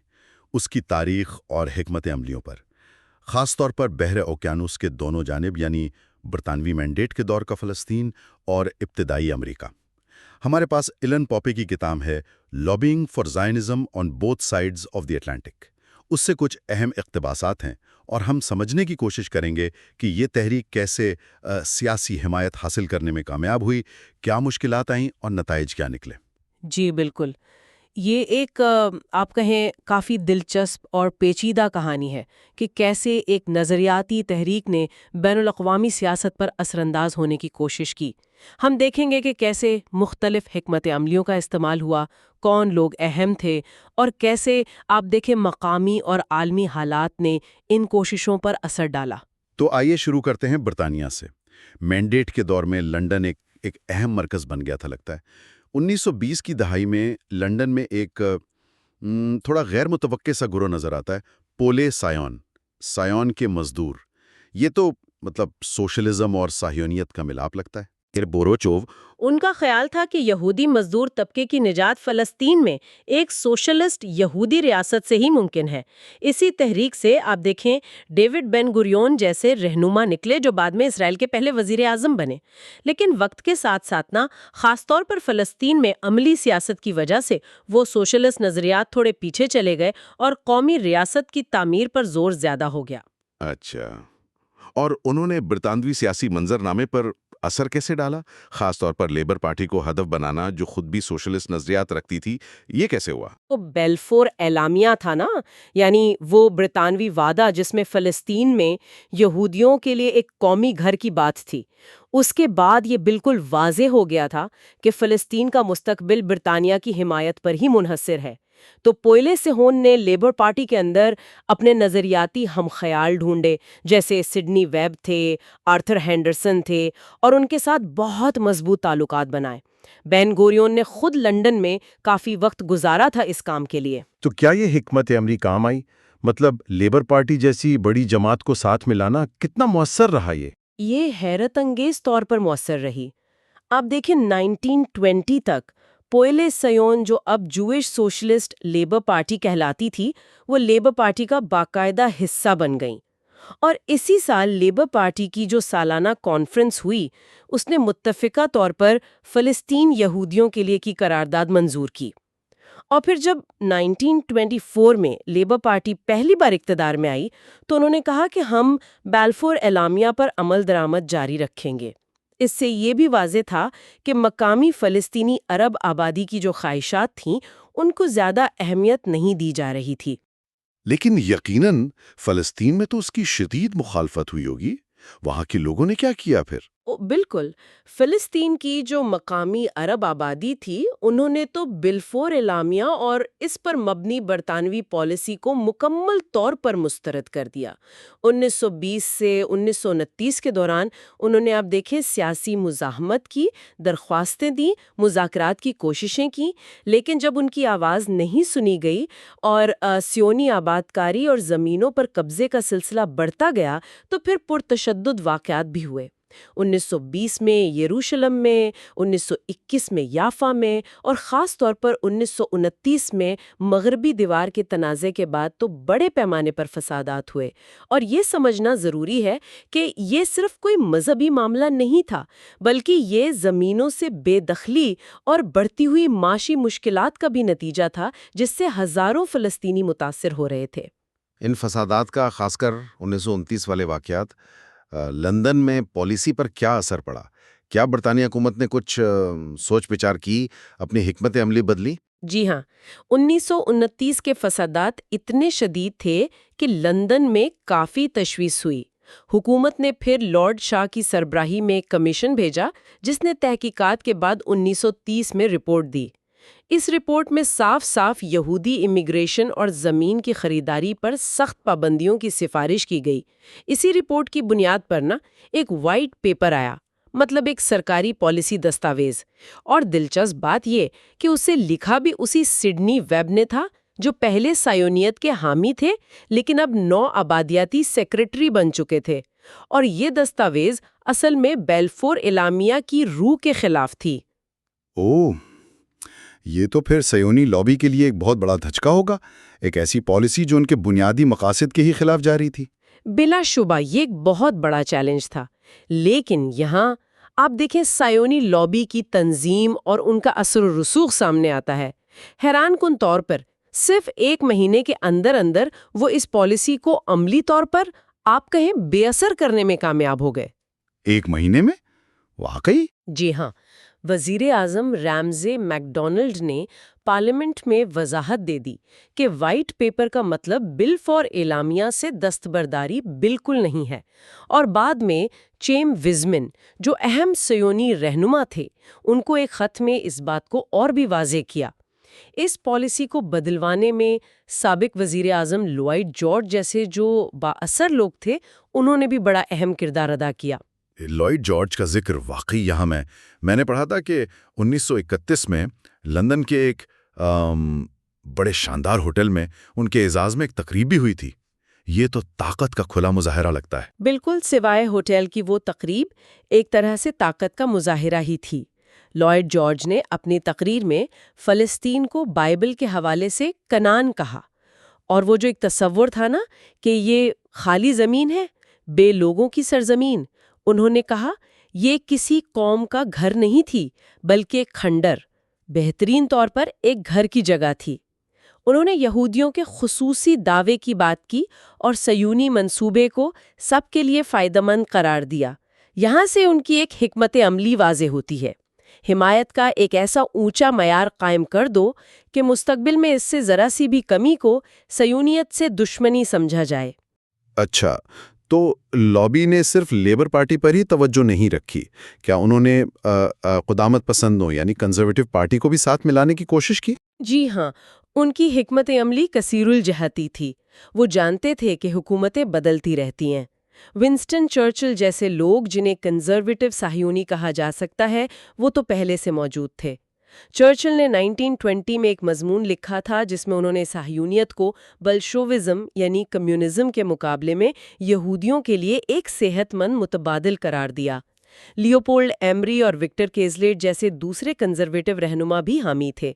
اس کی تاریخ اور حکمت عملیوں پر، خاص طور پر بحر اوقیانوس کے دونوں جانب، یعنی برطانوی مینڈیٹ کے دور کا فلسطین اور ابتدائی امریکہ۔ ہمارے پاس ایلن پاپے کی کتاب ہے lobbying for Zionism on both sides of the Atlantic. اس سے کچھ اہم اقتباسات ہیں اور ہم سمجھنے کی کوشش کریں گے کہ یہ تحریک کیسے سیاسی حمایت حاصل کرنے میں کامیاب ہوئی، کیا مشکلات آئیں اور نتائج کیا نکلے۔ جی بالکل، یہ ایک آپ کہیں کافی دلچسپ اور پیچیدہ کہانی ہے کہ کیسے ایک نظریاتی تحریک نے بین الاقوامی سیاست پر اثر انداز ہونے کی کوشش کی۔ ہم دیکھیں گے کہ کیسے مختلف حکمت عملیوں کا استعمال ہوا، کون لوگ اہم تھے، اور کیسے آپ دیکھیں مقامی اور عالمی حالات نے ان کوششوں پر اثر ڈالا۔ تو آئیے شروع کرتے ہیں برطانیہ سے۔ مینڈیٹ کے دور میں لنڈن ایک اہم مرکز بن گیا تھا لگتا ہے۔ 1920 کی دہائی میں لنڈن میں ایک تھوڑا غیر متوقع سا گروہ نظر آتا ہے، پولے سایون کے مزدور۔ یہ تو سوشلزم اور صہیونیت کا ملاپ لگتا ہے۔ بوروچوو ان کا خیال تھا کہ یہودی مزدور طبقے کی نجات فلسطین میں ایک سوشلسٹ یہودی ریاست سے ہی ممکن ہے۔ اسی تحریک سے آپ دیکھیں ڈیوڈ بن گوریون جیسے رہنما نکلے جو بعد میں اسرائیل کے پہلے وزیر اعظم بنے۔ لیکن وقت کے ساتھ ساتھ خاص طور پر فلسطین میں عملی سیاست کی وجہ سے وہ سوشلسٹ نظریات تھوڑے پیچھے چلے گئے اور قومی ریاست کی تعمیر پر زور زیادہ ہو گیا۔ اچھا، اور انہوں نے برطانوی سیاسی منظر نامے پر اثر کیسے ڈالا؟ خاص طور پر لیبر پارٹی کو ہدف بنانا جو خود بھی سوشلسٹ نظریات رکھتی تھی، یہ کیسے ہوا؟ وہ بیلفور اعلامیہ تھا نا، یعنی وہ برطانوی وعدہ جس میں فلسطین میں یہودیوں کے لیے ایک قومی گھر کی بات تھی۔ اس کے بعد یہ بالکل واضح ہو گیا تھا کہ فلسطین کا مستقبل برطانیہ کی حمایت پر ہی منحصر ہے۔ تو پوئلے سہون نے لیبر پارٹی کے اندر اپنے نظریاتی ہم خیال ڈھونڈے، جیسے سڈنی ویب تھے، آرتھر ہینڈرسن تھے، اور ان کے ساتھ بہت مضبوط تعلقات بنائے۔ بین گوریون نے خود لنڈن میں کافی وقت گزارا تھا اس کام کے لیے۔ تو کیا یہ حکمت عملی کام آئی؟ لیبر پارٹی جیسی بڑی جماعت کو ساتھ ملانا کتنا مؤثر رہا یہ حیرت انگیز طور پر مؤثر رہی۔ آپ دیکھیں 1920 تک پوئلے سیون جو اب جوئش سوشلسٹ لیبر پارٹی کہلاتی تھی، وہ لیبر پارٹی کا باقاعدہ حصہ بن گئیں، اور اسی سال لیبر پارٹی کی جو سالانہ کانفرنس ہوئی اس نے متفقہ طور پر فلسطین یہودیوں کے لیے کی قرارداد منظور کی۔ اور پھر جب 1924 میں لیبر پارٹی پہلی بار اقتدار میں آئی تو انہوں نے کہا کہ ہم بیلفور اعلامیہ پر عمل درآمد جاری رکھیں گے۔ اس سے یہ بھی واضح تھا کہ مقامی فلسطینی عرب آبادی کی جو خواہشات تھیں ان کو زیادہ اہمیت نہیں دی جا رہی تھی۔ لیکن یقیناً فلسطین میں تو اس کی شدید مخالفت ہوئی ہوگی۔ وہاں کے لوگوں نے کیا کیا پھر؟ بالکل، فلسطین کی جو مقامی عرب آبادی تھی انہوں نے تو بلفور اعلامیہ اور اس پر مبنی برطانوی پالیسی کو مکمل طور پر مسترد کر دیا۔ 1920 سے 1929 کے دوران انہوں نے آپ دیکھیں سیاسی مزاحمت کی، درخواستیں دیں، مذاکرات کی کوششیں کی، لیکن جب ان کی آواز نہیں سنی گئی اور سیونی آبادکاری اور زمینوں پر قبضے کا سلسلہ بڑھتا گیا تو پھر پرتشدد واقعات بھی ہوئے۔ 1920 میں یروشلم میں، 1921 میں یافا میں، اور خاص طور پر 1929 میں مغربی دیوار کے تنازع کے بعد تو بڑے پیمانے پر فسادات ہوئے۔ اور یہ سمجھنا ضروری ہے کہ یہ صرف کوئی مذہبی معاملہ نہیں تھا، بلکہ یہ زمینوں سے بے دخلی اور بڑھتی ہوئی معاشی مشکلات کا بھی نتیجہ تھا جس سے ہزاروں فلسطینی متاثر ہو رہے تھے۔ ان فسادات کا خاص کر 1929 والے واقعات لندن میں پالیسی پر کیا اثر پڑا؟ کیا برطانیہ حکومت نے کچھ سوچ بچار کی، اپنی حکمت عملی بدلی؟ جی ہاں، 1929 کے فسادات اتنے شدید تھے کہ لندن میں کافی تشویش ہوئی۔ حکومت نے پھر لارڈ شاہ کی سربراہی میں کمیشن بھیجا جس نے تحقیقات کے بعد 1930 میں رپورٹ دی۔ اس رپورٹ میں صاف صاف یہودی امیگریشن اور زمین کی خریداری پر سخت پابندیوں کی سفارش کی گئی۔ اسی رپورٹ کی بنیاد پر ایک وائٹ پیپر آیا، مطلب ایک سرکاری پالیسی دستاویز، اور دلچسپ بات یہ کہ اسے لکھا بھی اسی سڈنی ویب نے تھا جو پہلے صہیونیت کے حامی تھے لیکن اب نو آبادیاتی سیکریٹری بن چکے تھے۔ اور یہ دستاویز اصل میں بیلفور اعلامیہ کی روح کے خلاف تھی۔ اوہ، یہ تو پھر صہیونی لابی کے لیے ایک بہت بڑا دھچکا ہوگا، ایک ایسی پالیسی جو ان کے بنیادی مقاصد کے ہی خلاف جا رہی تھی۔ بلا شبہ یہ ایک بہت بڑا چیلنج تھا، لیکن یہاں آپ دیکھیں صہیونی لابی کی تنظیم اور ان کا اثر و رسوخ سامنے آتا ہے۔ حیران کن طور پر صرف 1 مہینے کے اندر اندر وہ اس پالیسی کو عملی طور پر آپ کہیں بے اثر کرنے میں کامیاب ہو گئے۔ 1 مہینے میں؟ واقعی؟ جی ہاں، وزیر اعظم رامزے میک ڈونلڈ نے پارلیمنٹ میں وضاحت دے دی کہ وائٹ پیپر کا مطلب بل فار اعلامیہ سے دستبرداری بالکل نہیں ہے، اور بعد میں چیم وزمن جو اہم صہیونی رہنما تھے ان کو ایک خط میں اس بات کو اور بھی واضح کیا۔ اس پالیسی کو بدلوانے میں سابق وزیر اعظم لوئڈ جارج جیسے جو بااثر لوگ تھے انہوں نے بھی بڑا اہم کردار ادا کیا۔ لوئڈ جارج کا ذکر واقعی یہاں میں نے پڑھا تھا کہ 1931 میں لندن کے ایک بڑے شاندار ہوٹل میں ان کے اعزاز میں ایک تقریب بھی ہوئی تھی۔ یہ تو طاقت کا کھلا مظاہرہ لگتا ہے۔ بالکل، سوائے ہوٹل کی وہ تقریب ایک طرح سے طاقت کا مظاہرہ ہی تھی۔ لوئڈ جارج نے اپنی تقریر میں فلسطین کو بائبل کے حوالے سے کنعان کہا، اور وہ جو ایک تصور تھا نا کہ یہ خالی زمین ہے، بے لوگوں کی سرزمین، انہوں نے کہا یہ کسی قوم کا گھر نہیں تھی بلکہ ایک کھنڈر، بہترین طور پر ایک گھر کی جگہ تھی۔ انہوں نے یہودیوں کے خصوصی دعوے کی بات کی اور صہیونی منصوبے کو سب کے لیے فائدہ مند قرار دیا۔ یہاں سے ان کی ایک حکمت عملی واضح ہوتی ہے، حمایت کا ایک ایسا اونچا معیار قائم کر دو کہ مستقبل میں اس سے ذرا سی بھی کمی کو صہیونیت سے دشمنی سمجھا جائے۔ اچھا، تو لابی نے صرف لیبر پارٹی پر ہی توجہ نہیں رکھی، کیا انہوں نے قدامت پسندوں یعنی کنزرویٹو پارٹی کو بھی ساتھ ملانے کی کوشش کی؟ جی ہاں، ان کی حکمت عملی کثیر الجہتی تھی۔ وہ جانتے تھے کہ حکومتیں بدلتی رہتی ہیں۔ ونسٹن چرچل جیسے لوگ جنہیں کنزرویٹو صہیونی کہا جا سکتا ہے وہ تو پہلے سے موجود تھے۔ چرچل نے 1920 میں ایک مضمون لکھا تھا جس میں انہوں نے صہیونیت کو بلشوزم یعنی کمیونزم کے مقابلے میں یہودیوں کے لیے ایک صحت مند متبادل قرار دیا۔ لیوپولڈ ایمری اور وکٹر کیزلیٹ جیسے دوسرے کنزرویٹو رہنما بھی حامی تھے۔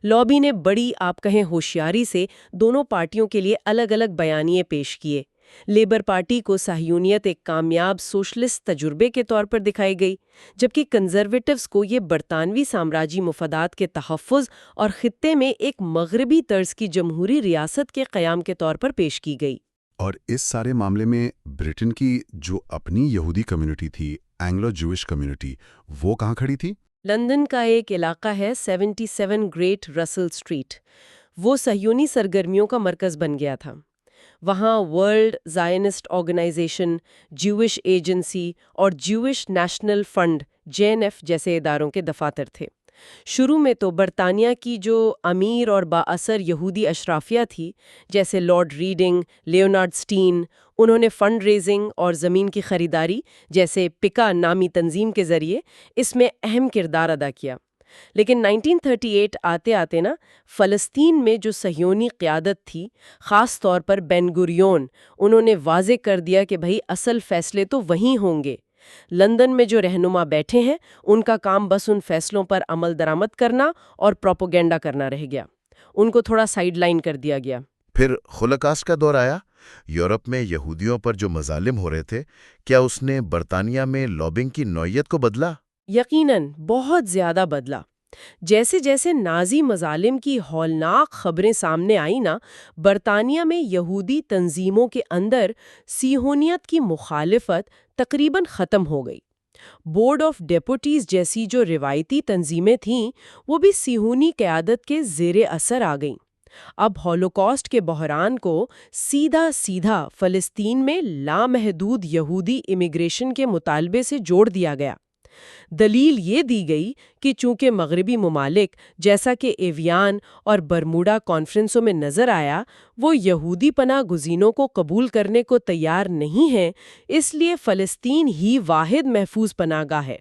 لابی نے بڑی آپ کہیں ہوشیاری سے دونوں پارٹیوں کے لیے الگ الگ بیانیے پیش کیے۔ لیبر پارٹی کو صہیونیت ایک کامیاب سوشلسٹ تجربے کے طور پر دکھائی گئی، جبکہ کنزرویٹوز کو یہ برطانوی سامراجی مفادات کے تحفظ اور خطے میں ایک مغربی طرز کی جمہوری ریاست کے قیام کے طور پر پیش کی گئی۔ اور اس سارے معاملے میں برٹن کی جو اپنی یہودی کمیونٹی تھی، اینگلو جوش کمیونٹی، وہ کہاں کھڑی تھی؟ لندن کا ایک علاقہ ہے 77 گریٹ رسل اسٹریٹ، وہ صہیونی سرگرمیوں کا مرکز بن گیا تھا۔ وہاں World Zionist Organization, Jewish Agency اور جیوش نیشنل فنڈ JNF جیسے اداروں کے دفاتر تھے۔ شروع میں تو برطانیہ کی جو امیر اور بااثر یہودی اشرافیہ تھی جیسے لارڈ ریڈنگ، لیونارڈ سٹین، انہوں نے فنڈ ریزنگ اور زمین کی خریداری جیسے پکا نامی تنظیم کے ذریعے اس میں اہم کردار ادا کیا۔ لیکن 1938 آتے آتے فلسطین میں جو صہیونی قیادت تھی، خاص طور پر بین گوریون، انہوں نے واضح کر دیا کہ بھئی اصل فیصلے تو وہیں ہوں گے۔ لندن میں جو رہنما بیٹھے ہیں ان کا کام بس ان فیصلوں پر عمل درآمد کرنا اور پروپیگنڈا کرنا رہ گیا۔ ان کو تھوڑا سائیڈ لائن کر دیا گیا۔ پھر ہولوکاسٹ کا دور آیا۔ یورپ میں یہودیوں پر جو مظالم ہو رہے تھے، کیا اس نے برطانیہ میں لابنگ کی نوعیت کو بدلا؟ یقیناً بہت زیادہ بدلا۔ جیسے جیسے نازی مظالم کی ہولناک خبریں سامنے آئیں برطانیہ میں یہودی تنظیموں کے اندر صہیونیت کی مخالفت تقریباً ختم ہو گئی۔ بورڈ آف ڈیپوٹیز جیسی جو روایتی تنظیمیں تھیں وہ بھی صہیونی قیادت کے زیر اثر آ گئیں۔ اب ہولوکاسٹ کے بحران کو سیدھا فلسطین میں لامحدود یہودی امیگریشن کے مطالبے سے جوڑ دیا گیا۔ دلیل یہ دی گئی کہ چونکہ مغربی ممالک جیسا کہ ایویان اور برموڈا کانفرنسوں میں نظر آیا وہ یہودی پناہ گزینوں کو قبول کرنے کو تیار نہیں ہیں، اس لیے فلسطین ہی واحد محفوظ پناہ گاہ ہے۔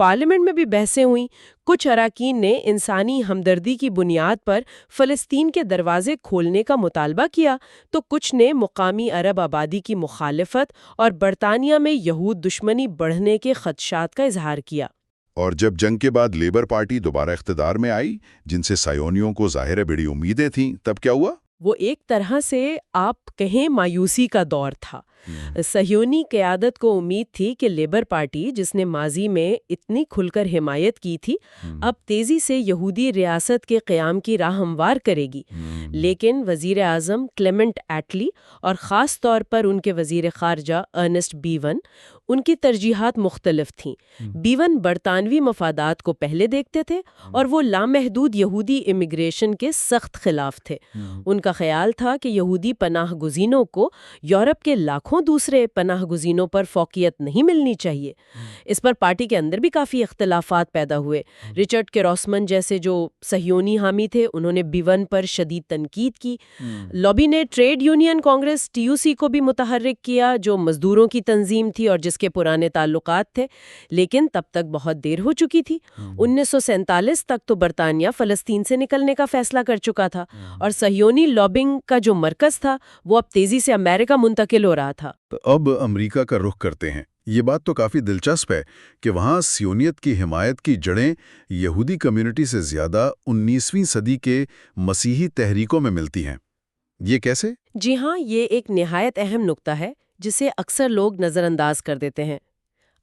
پارلیمنٹ میں بھی بحثیں ہوئیں۔ کچھ اراکین نے انسانی ہمدردی کی بنیاد پر فلسطین کے دروازے کھولنے کا مطالبہ کیا، تو کچھ نے مقامی عرب آبادی کی مخالفت اور برطانیہ میں یہود دشمنی بڑھنے کے خدشات کا اظہار کیا۔ اور جب جنگ کے بعد لیبر پارٹی دوبارہ اقتدار میں آئی، جن سے صہیونیوں کو ظاہر بڑی امیدیں تھیں، تب کیا ہوا؟ وہ ایک طرح سے آپ کہیں مایوسی کا دور تھا۔ صہیونی قیادت کو امید تھی کہ لیبر پارٹی، جس نے ماضی میں اتنی کھل کر حمایت کی تھی، اب تیزی سے یہودی ریاست کے قیام کی راہ ہموار کرے گی۔ لیکن وزیر اعظم کلیمنٹ ایٹلی اور خاص طور پر ان کے وزیر خارجہ ارنسٹ بیون، ان کی ترجیحات مختلف تھیں۔ بیون برطانوی مفادات کو پہلے دیکھتے تھے اور وہ لامحدود یہودی امیگریشن کے سخت خلاف تھے۔ ان کا خیال تھا کہ یہودی پناہ گزینوں کو یورپ کے لاکھوں دوسرے پناہ گزینوں پر فوقیت نہیں ملنی چاہیے۔ اس پر پارٹی کے اندر بھی کافی اختلافات پیدا ہوئے۔ رچرڈ کیروسمن جیسے جو صہیونی حامی تھے، انہوں نے بیون پر شدید تنقید کی۔ لابی نے ٹریڈ یونین کانگریس TUC کو بھی متحرک کیا، جو مزدوروں کی تنظیم تھی اور جس کے پرانے تعلقات تھے، لیکن تب تک بہت دیر ہو چکی تھی۔ 1947 تک تو برطانیہ فلسطین سے نکلنے کا فیصلہ کر چکا تھا، اور صہیونی لابنگ کا جو مرکز تھا وہ اب تیزی سے امریکہ منتقل ہو رہا تھا۔ تو اب امریکہ کا رخ کرتے ہیں۔ یہ بات تو کافی دلچسپ ہے کہ وہاں صہیونیت کی حمایت کی جڑیں یہودی کمیونٹی سے زیادہ 19ویں صدی کے مسیحی تحریکوں میں ملتی ہیں۔ یہ کیسے؟ جی ہاں، یہ ایک نہایت اہم نقطہ ہے جسے اکثر لوگ نظر انداز کر دیتے ہیں۔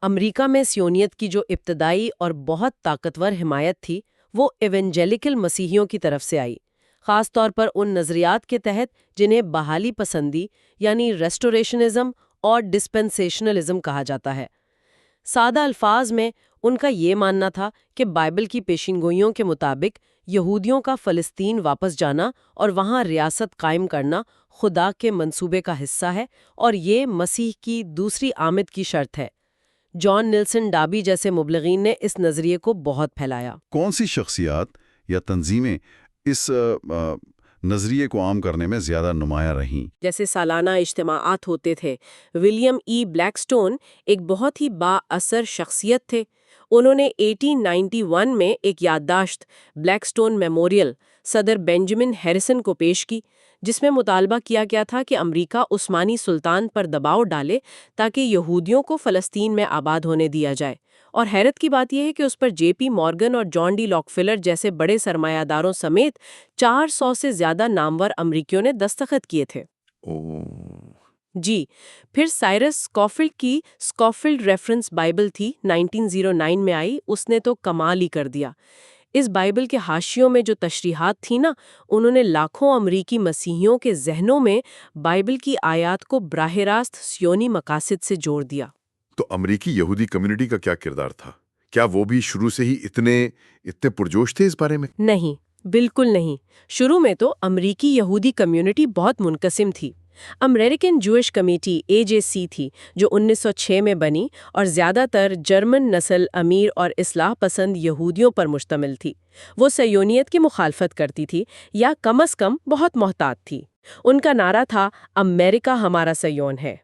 امریکہ میں صہیونیت کی جو ابتدائی اور بہت طاقتور حمایت تھی، وہ ایونجیلیکل مسیحیوں کی طرف سے آئی، خاص طور پر ان نظریات کے تحت جنہیں بحالی پسندی یعنی ریسٹوریشنزم اور ڈسپنسیشنلزم کہا جاتا ہے۔ سادہ الفاظ میں ان کا یہ ماننا تھا کہ بائبل کی پیشین کے مطابق یہودیوں کا فلسطین واپس جانا اور وہاں ریاست قائم کرنا خدا کے منصوبے کا حصہ ہے، اور یہ مسیح کی دوسری آمد کی شرط ہے۔ جان نیلسن ڈابی جیسے مبلغین نے اس نظریے کو بہت پھیلایا۔ کون سی شخصیات یا تنظیمیں اس نظریے کو عام کرنے میں زیادہ نمایاں رہیں؟ جیسے سالانہ اجتماعات ہوتے تھے۔ ولیم بلیک سٹون ایک بہت ہی با اثر شخصیت تھے۔ انہوں نے 1891 میں ایک یادداشت بلیک سٹون میموریل صدر بینجامن ہیریسن کو پیش کی، جس میں مطالبہ کیا گیا تھا کہ امریکہ عثمانی سلطان پر دباؤ ڈالے تاکہ یہودیوں کو فلسطین میں آباد ہونے دیا جائے۔ اور حیرت کی بات یہ ہے کہ اس پر JP مورگن اور جان ڈی لاکفیلر جیسے بڑے سرمایہ داروں سمیت 400 سے زیادہ نامور امریکیوں نے دستخط کیے تھے۔ جی، پھر سائرس اسکوفیلڈ کی اسکوفیلڈ ریفرنس بائبل تھی، 1909 میں آئی، اس نے تو کمال ہی کر دیا۔ اس بائبل کے حاشیوں میں جو تشریحات تھی نا، انہوں نے لاکھوں امریکی مسیحیوں کے ذہنوں میں بائبل کی آیات کو براہ راست صہیونی مقاصد سے جوڑ دیا۔ تو امریکی یہودی کمیونٹی کا کیا کردار تھا؟ کیا وہ بھی شروع سے ہی اتنے پرجوش تھے اس بارے میں؟ نہیں، بالکل نہیں۔ شروع میں تو امریکی یہودی کمیونٹی بہت منقسم تھی۔ امریکن جوئش کمیٹی AJC تھی، جو 1906 میں بنی اور زیادہ تر جرمن نسل امیر اور اصلاح پسند یہودیوں پر مشتمل تھی۔ وہ صہیونیت کی مخالفت کرتی تھی، یا کم از کم بہت محتاط تھی۔ ان کا نعرہ تھا، امریکہ ہمارا صہیون ہے۔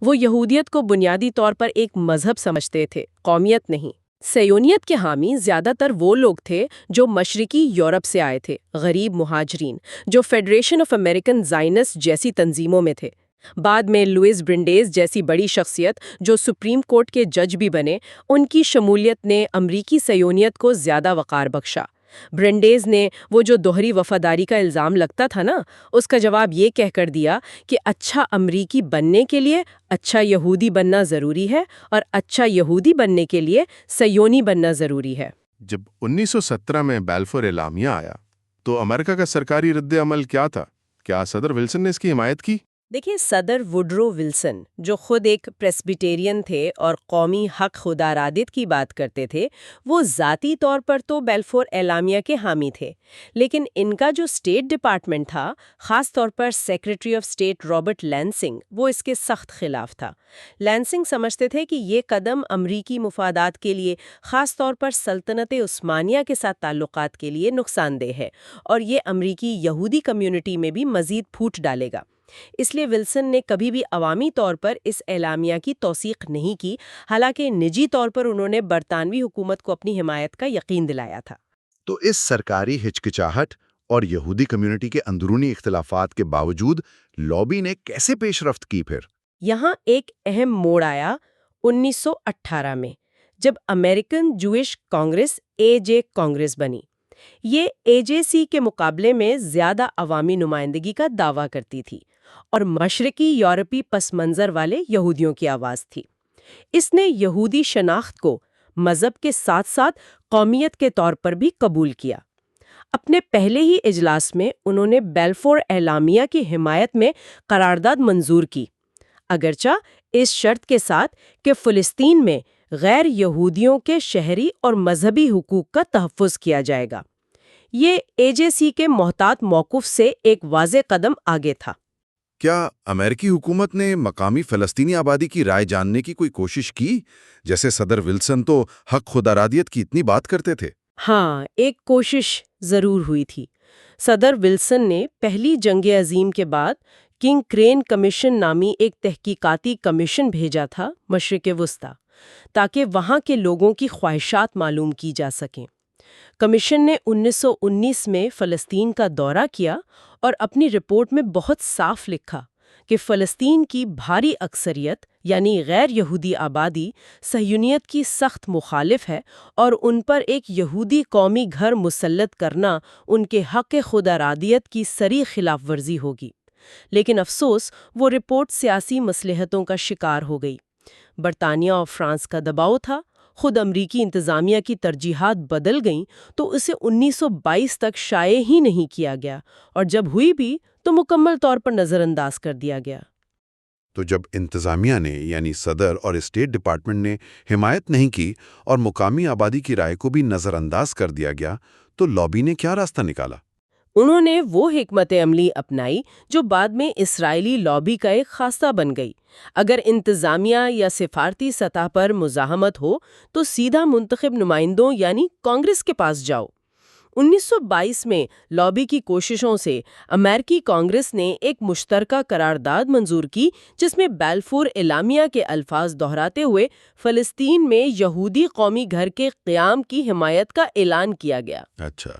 وہ یہودیت کو بنیادی طور پر ایک مذہب سمجھتے تھے، قومیت نہیں۔ صہیونیت کے حامی زیادہ تر وہ لوگ تھے جو مشرقی یورپ سے آئے تھے، غریب مہاجرین، جو فیڈریشن آف امریکن زائنسٹ جیسی تنظیموں میں تھے۔ بعد میں لوئس برنڈیز جیسی بڑی شخصیت جو سپریم کورٹ کے جج بھی بنے، ان کی شمولیت نے امریکی صہیونیت کو زیادہ وقار بخشا۔ برنڈیز نے وہ جو دوہری وفاداری کا الزام لگتا تھا نا، اس کا جواب یہ کہہ کر دیا کہ اچھا امریکی بننے کے لیے اچھا یہودی بننا ضروری ہے، اور اچھا یہودی بننے کے لیے صہیونی بننا ضروری ہے۔ جب 1917 میں بیلفور اعلامیہ آیا تو امریکہ کا سرکاری رد عمل کیا تھا؟ کیا صدر ولسن نے اس کی حمایت کی؟ دیکھیں، صدر ووڈرو ولسن، جو خود ایک پریسبیٹیرین تھے اور قومی حق خودارادیت کی بات کرتے تھے، وہ ذاتی طور پر تو بیلفور اعلامیہ کے حامی تھے، لیکن ان کا جو اسٹیٹ ڈپارٹمنٹ تھا، خاص طور پر secretary of state Robert Lansing, وہ اس کے سخت خلاف تھا۔ لینسنگ سمجھتے تھے کہ یہ قدم امریکی مفادات کے لیے، خاص طور پر سلطنت عثمانیہ کے ساتھ تعلقات کے لیے نقصان دہ ہے، اور یہ امریکی یہودی کمیونٹی میں بھی مزید پھوٹ ڈالے گا۔ اس لیے ولسن نے کبھی بھی عوامی طور پر اس اعلامیہ کی توثیق نہیں کی، حالانکہ نجی طور پر انہوں نے برطانوی حکومت کو اپنی حمایت کا یقین دلایا تھا۔ تو اس سرکاری ہچکچاہٹ اور یہودی کمیونٹی کے اندرونی اختلافات کے باوجود لابی نے کیسے پیش رفت کی پھر؟ یہاں ایک اہم موڑ آیا 1918 میں، جب American Jewish Congress AJ Congress بنی۔ یہ AJC کے مقابلے میں زیادہ عوامی نمائندگی کا دعویٰ کرتی تھی اور مشرقی یورپی پس منظر والے یہودیوں کی آواز تھی۔ اس نے یہودی شناخت کو مذہب کے ساتھ ساتھ قومیت کے طور پر بھی قبول کیا۔ اپنے پہلے ہی اجلاس میں انہوں نے بیلفور اعلامیہ کی حمایت میں قرارداد منظور کی، اگرچہ اس شرط کے ساتھ کہ فلسطین میں غیر یہودیوں کے شہری اور مذہبی حقوق کا تحفظ کیا جائے گا۔ یہ AJC کے محتاط موقف سے ایک واضح قدم آگے تھا۔ کیا امریکی حکومت نے مقامی فلسطینی آبادی کی رائے جاننے کی کوئی کوشش کی؟ جیسے صدر ولسن تو حق خود ارادیت کی اتنی بات کرتے تھے۔ ہاں، ایک کوشش ضرور ہوئی تھی۔ صدر ولسن نے پہلی جنگ عظیم کے بعد کنگ کرین کمیشن نامی ایک تحقیقاتی کمیشن بھیجا تھا مشرق وسطی، تاکہ وہاں کے لوگوں کی خواہشات معلوم کی جا سکیں۔ کمیشن نے 1919 میں فلسطین کا دورہ کیا اور اپنی رپورٹ میں بہت صاف لکھا کہ فلسطین کی بھاری اکثریت یعنی غیر یہودی آبادی صہیونیت کی سخت مخالف ہے اور ان پر ایک یہودی قومی گھر مسلط کرنا ان کے حق خود ارادیت کی صریح خلاف ورزی ہوگی۔ لیکن افسوس، وہ رپورٹ سیاسی مصلحتوں کا شکار ہو گئی۔ برطانیہ اور فرانس کا دباؤ تھا، خود امریکی انتظامیہ کی ترجیحات بدل گئیں تو اسے 1922 تک شائع ہی نہیں کیا گیا، اور جب ہوئی بھی تو مکمل طور پر نظر انداز کر دیا گیا۔ تو جب انتظامیہ نے یعنی صدر اور اسٹیٹ ڈپارٹمنٹ نے حمایت نہیں کی اور مقامی آبادی کی رائے کو بھی نظر انداز کر دیا گیا، تو لابی نے کیا راستہ نکالا؟ انہوں نے وہ حکمت عملی اپنائی جو بعد میں اسرائیلی لابی کا ایک خاصہ بن گئی۔ اگر انتظامیہ یا سفارتی سطح پر مزاحمت ہو تو سیدھا منتخب نمائندوں یعنی کانگریس کے پاس جاؤ۔ 1922 میں لابی کی کوششوں سے امریکی کانگریس نے ایک مشترکہ قرارداد منظور کی، جس میں بیلفور اعلامیہ کے الفاظ دہراتے ہوئے فلسطین میں یہودی قومی گھر کے قیام کی حمایت کا اعلان کیا گیا۔ اچھا،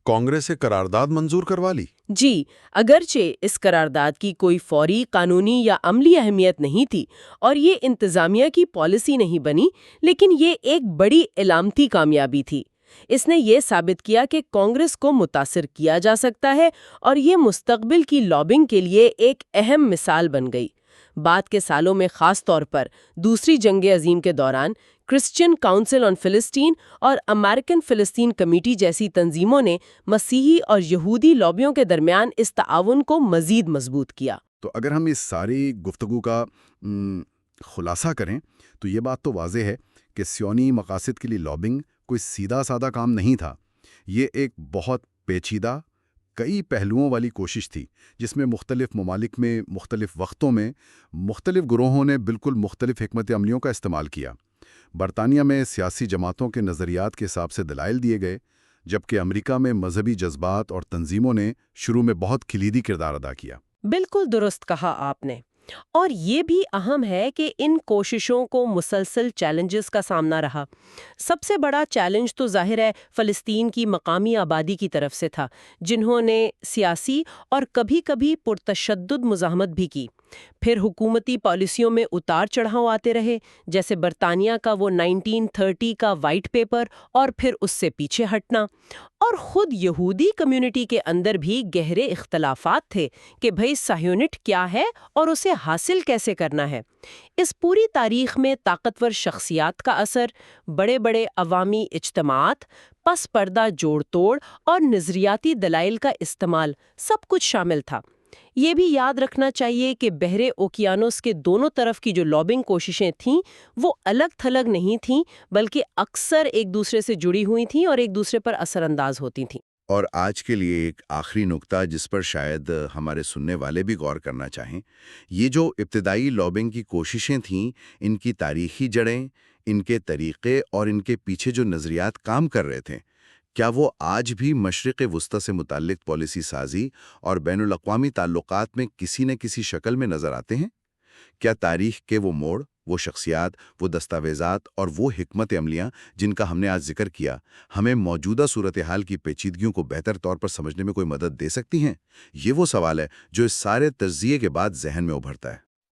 کانگریس سے قرارداد منظور کروا لی؟ جی، اگرچہ اس قرارداد کی کوئی فوری قانونی یا عملی اہمیت نہیں تھی اور یہ انتظامیہ کی پالیسی نہیں بنی، لیکن یہ ایک بڑی علامتی کامیابی تھی۔ اس نے یہ ثابت کیا کہ کانگریس کو متاثر کیا جا سکتا ہے، اور یہ مستقبل کی لابنگ کے لیے ایک اہم مثال بن گئی۔ بعد کے سالوں میں خاص طور پر دوسری جنگ عظیم کے دوران کرسچین کاؤنسل آن فلسطین اور امریکن فلسطین کمیٹی جیسی تنظیموں نے مسیحی اور یہودی لابیوں کے درمیان اس تعاون کو مزید مضبوط کیا۔ تو اگر ہم اس ساری گفتگو کا خلاصہ کریں تو یہ بات تو واضح ہے کہ سیونی مقاصد کے لیے لابنگ کوئی سیدھا سادہ کام نہیں تھا۔ یہ ایک بہت پیچیدہ، کئی پہلوؤں والی کوشش تھی، جس میں مختلف ممالک میں مختلف وقتوں میں مختلف گروہوں نے بالکل مختلف حکمت عملیوں کا استعمال کیا۔ برطانیہ میں سیاسی جماعتوں کے نظریات کے حساب سے دلائل دیے گئے، جبکہ امریکہ میں مذہبی جذبات اور تنظیموں نے شروع میں بہت کلیدی کردار ادا کیا۔ بالکل درست کہا آپ نے، اور یہ بھی اہم ہے کہ ان کوششوں کو مسلسل چیلنجز کا سامنا رہا۔ سب سے بڑا چیلنج تو ظاہر ہے فلسطین کی مقامی آبادی کی طرف سے تھا، جنہوں نے سیاسی اور کبھی کبھی پرتشدد مزاحمت بھی کی۔ پھر حکومتی پالیسیوں میں اتار چڑھاؤ آتے رہے، جیسے برطانیہ کا وہ 1930 کا وائٹ پیپر اور پھر اس سے پیچھے ہٹنا، اور خود یہودی کمیونٹی کے اندر بھی گہرے اختلافات تھے کہ بھئی صہیونٹ کیا ہے اور اسے حاصل کیسے کرنا ہے۔ اس پوری تاریخ میں طاقتور شخصیات کا اثر، بڑے بڑے عوامی اجتماعات، پس پردہ جوڑ توڑ اور نظریاتی دلائل کا استعمال سب کچھ شامل تھا۔ یہ بھی یاد رکھنا چاہیے کہ بحرے اوکیانوس کے دونوں طرف کی جو لابنگ کوششیں تھیں وہ الگ تھلگ نہیں تھیں، بلکہ اکثر ایک دوسرے سے جڑی ہوئی تھیں اور ایک دوسرے پر اثر انداز ہوتی تھیں۔ اور آج کے لیے ایک آخری نکتہ جس پر شاید ہمارے سننے والے بھی غور کرنا چاہیں، یہ جو ابتدائی لابنگ کی کوششیں تھیں، ان کی تاریخی جڑیں، ان کے طریقے اور ان کے پیچھے جو نظریات کام کر رہے تھے، کیا وہ آج بھی مشرق وسطی سے متعلق پالیسی سازی اور بین الاقوامی تعلقات میں کسی نہ کسی شکل میں نظر آتے ہیں؟ کیا تاریخ کے وہ موڑ، وہ شخصیات، وہ دستاویزات اور وہ حکمت عملیاں جن کا ہم نے آج ذکر کیا، ہمیں موجودہ صورتحال کی پیچیدگیوں کو بہتر طور پر سمجھنے میں کوئی مدد دے سکتی ہیں؟ یہ وہ سوال ہے جو اس سارے تجزیے کے بعد ذہن میں ابھرتا ہے۔